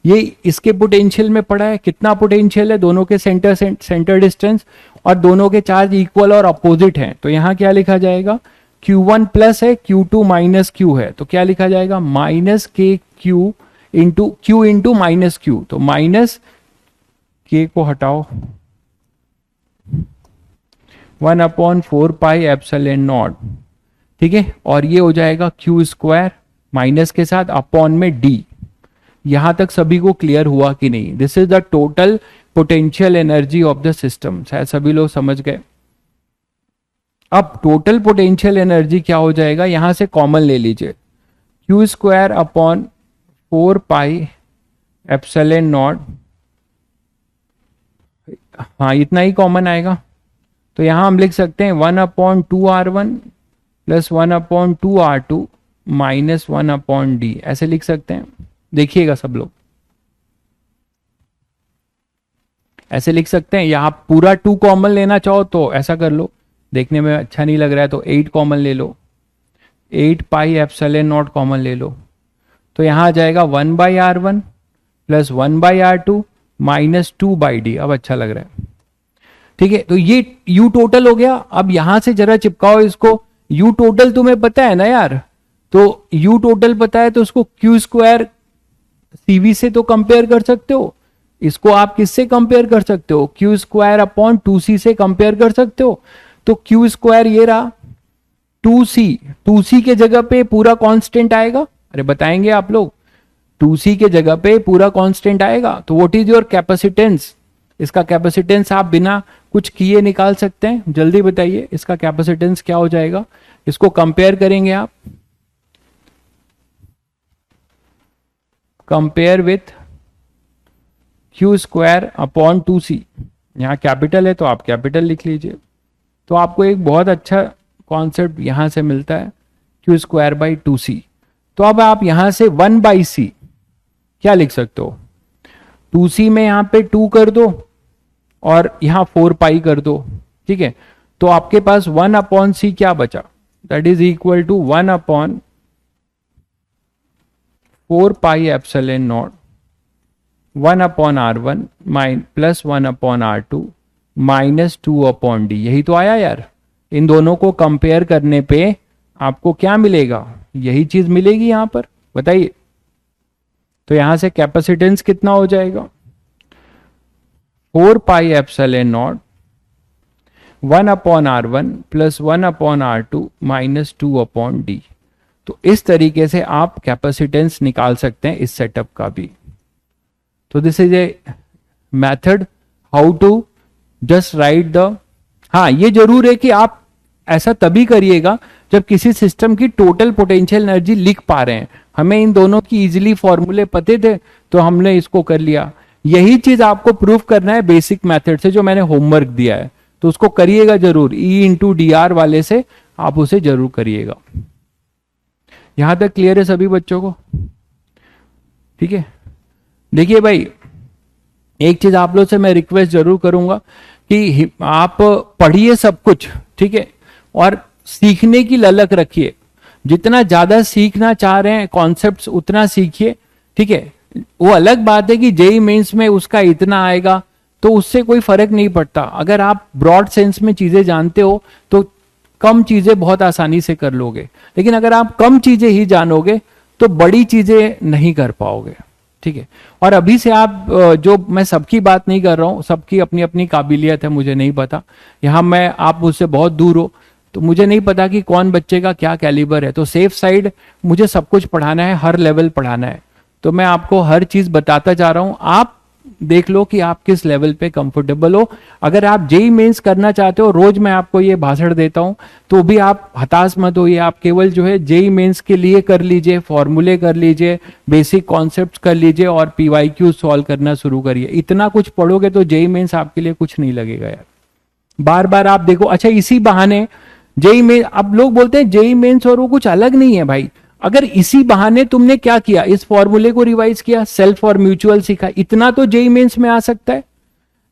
ये इसके पोटेंशियल में पड़ा है, कितना पोटेंशियल है, दोनों के सेंटर डिस्टेंस और दोनों के चार्ज इक्वल और अपोजिट हैं, तो यहां क्या लिखा जाएगा, Q1 प्लस है, Q2 माइनस Q है, तो क्या लिखा जाएगा, माइनस के क्यू इंटू माइनस क्यू, तो माइनस के को हटाओ 1/4 पाई एप्सिलॉन नॉट, ठीक है, और ये हो जाएगा क्यू स्क्वायर माइनस के साथ अपॉन में डी। यहां तक सभी को क्लियर हुआ कि नहीं? This is the total potential energy of the system. शायद सभी लोग समझ गए। अब टोटल पोटेंशियल एनर्जी क्या हो जाएगा, यहां से कॉमन ले लीजिए, Q square upon 4 pi epsilon not, हाँ इतना ही कॉमन आएगा, तो यहां हम लिख सकते हैं 1/2R1 plus 1/2R2 minus 1/d, ऐसे लिख सकते हैं। देखिएगा सब लोग, ऐसे लिख सकते हैं, या आप पूरा 2 कॉमन लेना चाहो तो ऐसा कर लो, देखने में अच्छा नहीं लग रहा है तो 8 कॉमन ले लो, 8 पाई एप्सिलॉन नॉट कॉमन ले लो, तो यहां आ जाएगा 1/R1 plus 1/R2 minus 2/d। अब अच्छा लग रहा है, ठीक है, तो ये यू टोटल हो गया। अब यहां से जरा चिपकाओ इसको, यू टोटल तुम्हें पता है ना यार, तो यू टोटल पता है तो उसको क्यू स्क्वायर सीवी से तो कंपेयर कर सकते हो, इसको आप किससे कंपेयर कर सकते हो, क्यू स्क्वायर अपॉन 2c से कंपेयर कर सकते हो। तो क्यू स्क्वायर ये रहा, 2c के जगह पे पूरा कांस्टेंट आएगा, अरे बताएंगे आप लोग, 2c के जगह पे पूरा कांस्टेंट आएगा, तो व्हाट इज योर कैपेसिटेंस, इसका कैपेसिटेंस आप बिना कुछ किए निकाल सकते हैं, जल्दी बताइए इसका कैपेसिटेंस क्या हो जाएगा, इसको कंपेयर करेंगे आप, compare with Q square upon 2c, यहां कैपिटल है तो आप कैपिटल लिख लीजिए, तो आपको एक बहुत अच्छा कॉन्सेप्ट यहां से मिलता है, क्यू स्क्वायर बाई 2c। तो अब आप यहां से 1/c क्या लिख सकते हो, 2c में यहां पे 2 कर दो और यहां 4 पाई कर दो, ठीक है, तो आपके पास 1/c क्या बचा, that is equal to 1/4 pi epsilon naught 1/R1 plus 1/R2 minus 2/d। यही तो आया यार, इन दोनों को कंपेयर करने पे आपको क्या मिलेगा, यही चीज मिलेगी यहां पर, बताइए। तो यहां से कैपेसिटेंस कितना हो जाएगा, 4 pi epsilon naught 1/R1 plus 1/R2 minus 2/d। तो इस तरीके से आप कैपेसिटेंस निकाल सकते हैं इस सेटअप का भी। तो this is a method how to just write the, हाँ ये जरूर है कि आप ऐसा तभी करिएगा जब किसी सिस्टम की टोटल पोटेंशियल एनर्जी लिख पा रहे हैं। हमें इन दोनों की इजीली फॉर्मूले पते थे तो हमने इसको कर लिया। यही चीज आपको प्रूफ करना है बेसिक मेथड से जो मैंने होमवर्क दिया है, तो उसको करिएगा जरूर, E/dr वाले से आप उसे जरूर करिएगा। यहां तक क्लियर है सभी बच्चों को? ठीक है, देखिए भाई एक चीज आप लोग से मैं रिक्वेस्ट जरूर करूंगा कि आप पढ़िए सब कुछ, ठीक है, और सीखने की ललक रखिए। जितना ज्यादा सीखना चाह रहे हैं कॉन्सेप्ट्स उतना सीखिए, ठीक है। वो अलग बात है कि जेईई मेंस में उसका इतना आएगा तो उससे कोई फर्क नहीं पड़ता। अगर आप ब्रॉड सेंस में चीजें जानते हो तो कम चीजें बहुत आसानी से कर लोगे, लेकिन अगर आप कम चीजें ही जानोगे तो बड़ी चीजें नहीं कर पाओगे, ठीक है। और अभी से आप जो, मैं सबकी बात नहीं कर रहा हूं, सबकी अपनी अपनी काबिलियत है, मुझे नहीं पता, यहां मैं, आप मुझसे बहुत दूर हो तो मुझे नहीं पता कि कौन बच्चे का क्या कैलिबर है। तो सेफ साइड मुझे सब कुछ पढ़ाना है, हर लेवल पढ़ाना है, तो मैं आपको हर चीज बताता जा रहा हूं। आप देख लो कि आप किस लेवल पे कंफर्टेबल हो। अगर आप जेई मेंस करना चाहते हो, रोज मैं आपको ये भाषण देता हूं, तो भी आप हताश मत होइए। आप केवल जो है जेई मेंस के लिए कर लीजिए, फॉर्मूले कर लीजिए, बेसिक कॉन्सेप्ट्स कर लीजिए और पीवाईक्यू सॉल्व करना शुरू करिए। इतना कुछ पढ़ोगे तो जेई मेंस आपके लिए कुछ नहीं लगेगा यार। बार बार आप देखो, अच्छा इसी बहाने जेई मेंस, अब लोग बोलते हैं जेई मेंस और वो कुछ अलग नहीं है भाई। अगर इसी बहाने तुमने क्या किया, इस फॉर्मूले को रिवाइज किया, सेल्फ और म्यूचुअल सीखा, इतना तो जेई मेंस में आ सकता है।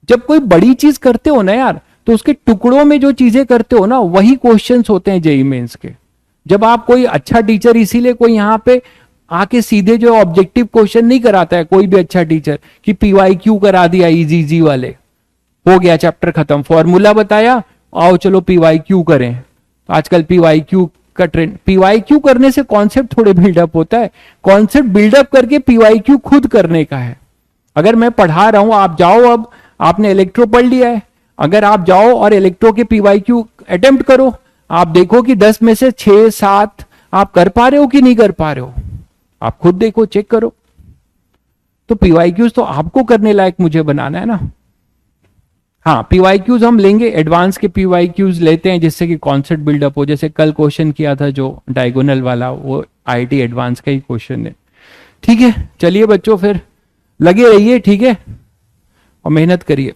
जब कोई बड़ी चीज करते हो ना यार, तो उसके टुकड़ों में जो चीजें करते हो ना, वही क्वेश्चंस होते हैं जेई मेंस के। जब आप कोई अच्छा टीचर, इसीलिए कोई यहां पे आके सीधे जो ऑब्जेक्टिव क्वेश्चन नहीं कराता है, कोई भी अच्छा टीचर कि पीवाईक्यू करा दिया इजी इजी वाले, हो गया चैप्टर खत्म, फॉर्मूला बताया, आओ चलो पीवाईक्यू करें। तो आजकल पीवाईक्यू का ट्रेंड, पीवाईक्यू करने से कॉन्सेप्ट थोड़े बिल्डअप होता है, कॉन्सेप्ट बिल्डअप करके पीवाईक्यू खुद करने का है। अगर मैं पढ़ा रहा हूं, आप जाओ, अब आपने इलेक्ट्रो पढ़ लिया है, अगर आप जाओ और इलेक्ट्रो के पीवाईक्यू अटेम्प्ट करो, आप देखो कि 10 में से 6-7 आप कर पा रहे हो कि नहीं कर पा रहे हो, आप खुद देखो, चेक करो। तो पीवाईक्यूज तो आपको करने लायक मुझे बनाना है ना। हाँ, पीवाईक्यूज हम लेंगे, एडवांस के पीवाईक्यूज लेते हैं जिससे कि कॉन्सेप्ट बिल्डअप हो। जैसे कल क्वेश्चन किया था जो डायगोनल वाला, वो आईआईटी एडवांस का ही क्वेश्चन है। ठीक है, चलिए बच्चों फिर लगे रहिए, ठीक है, और मेहनत करिए।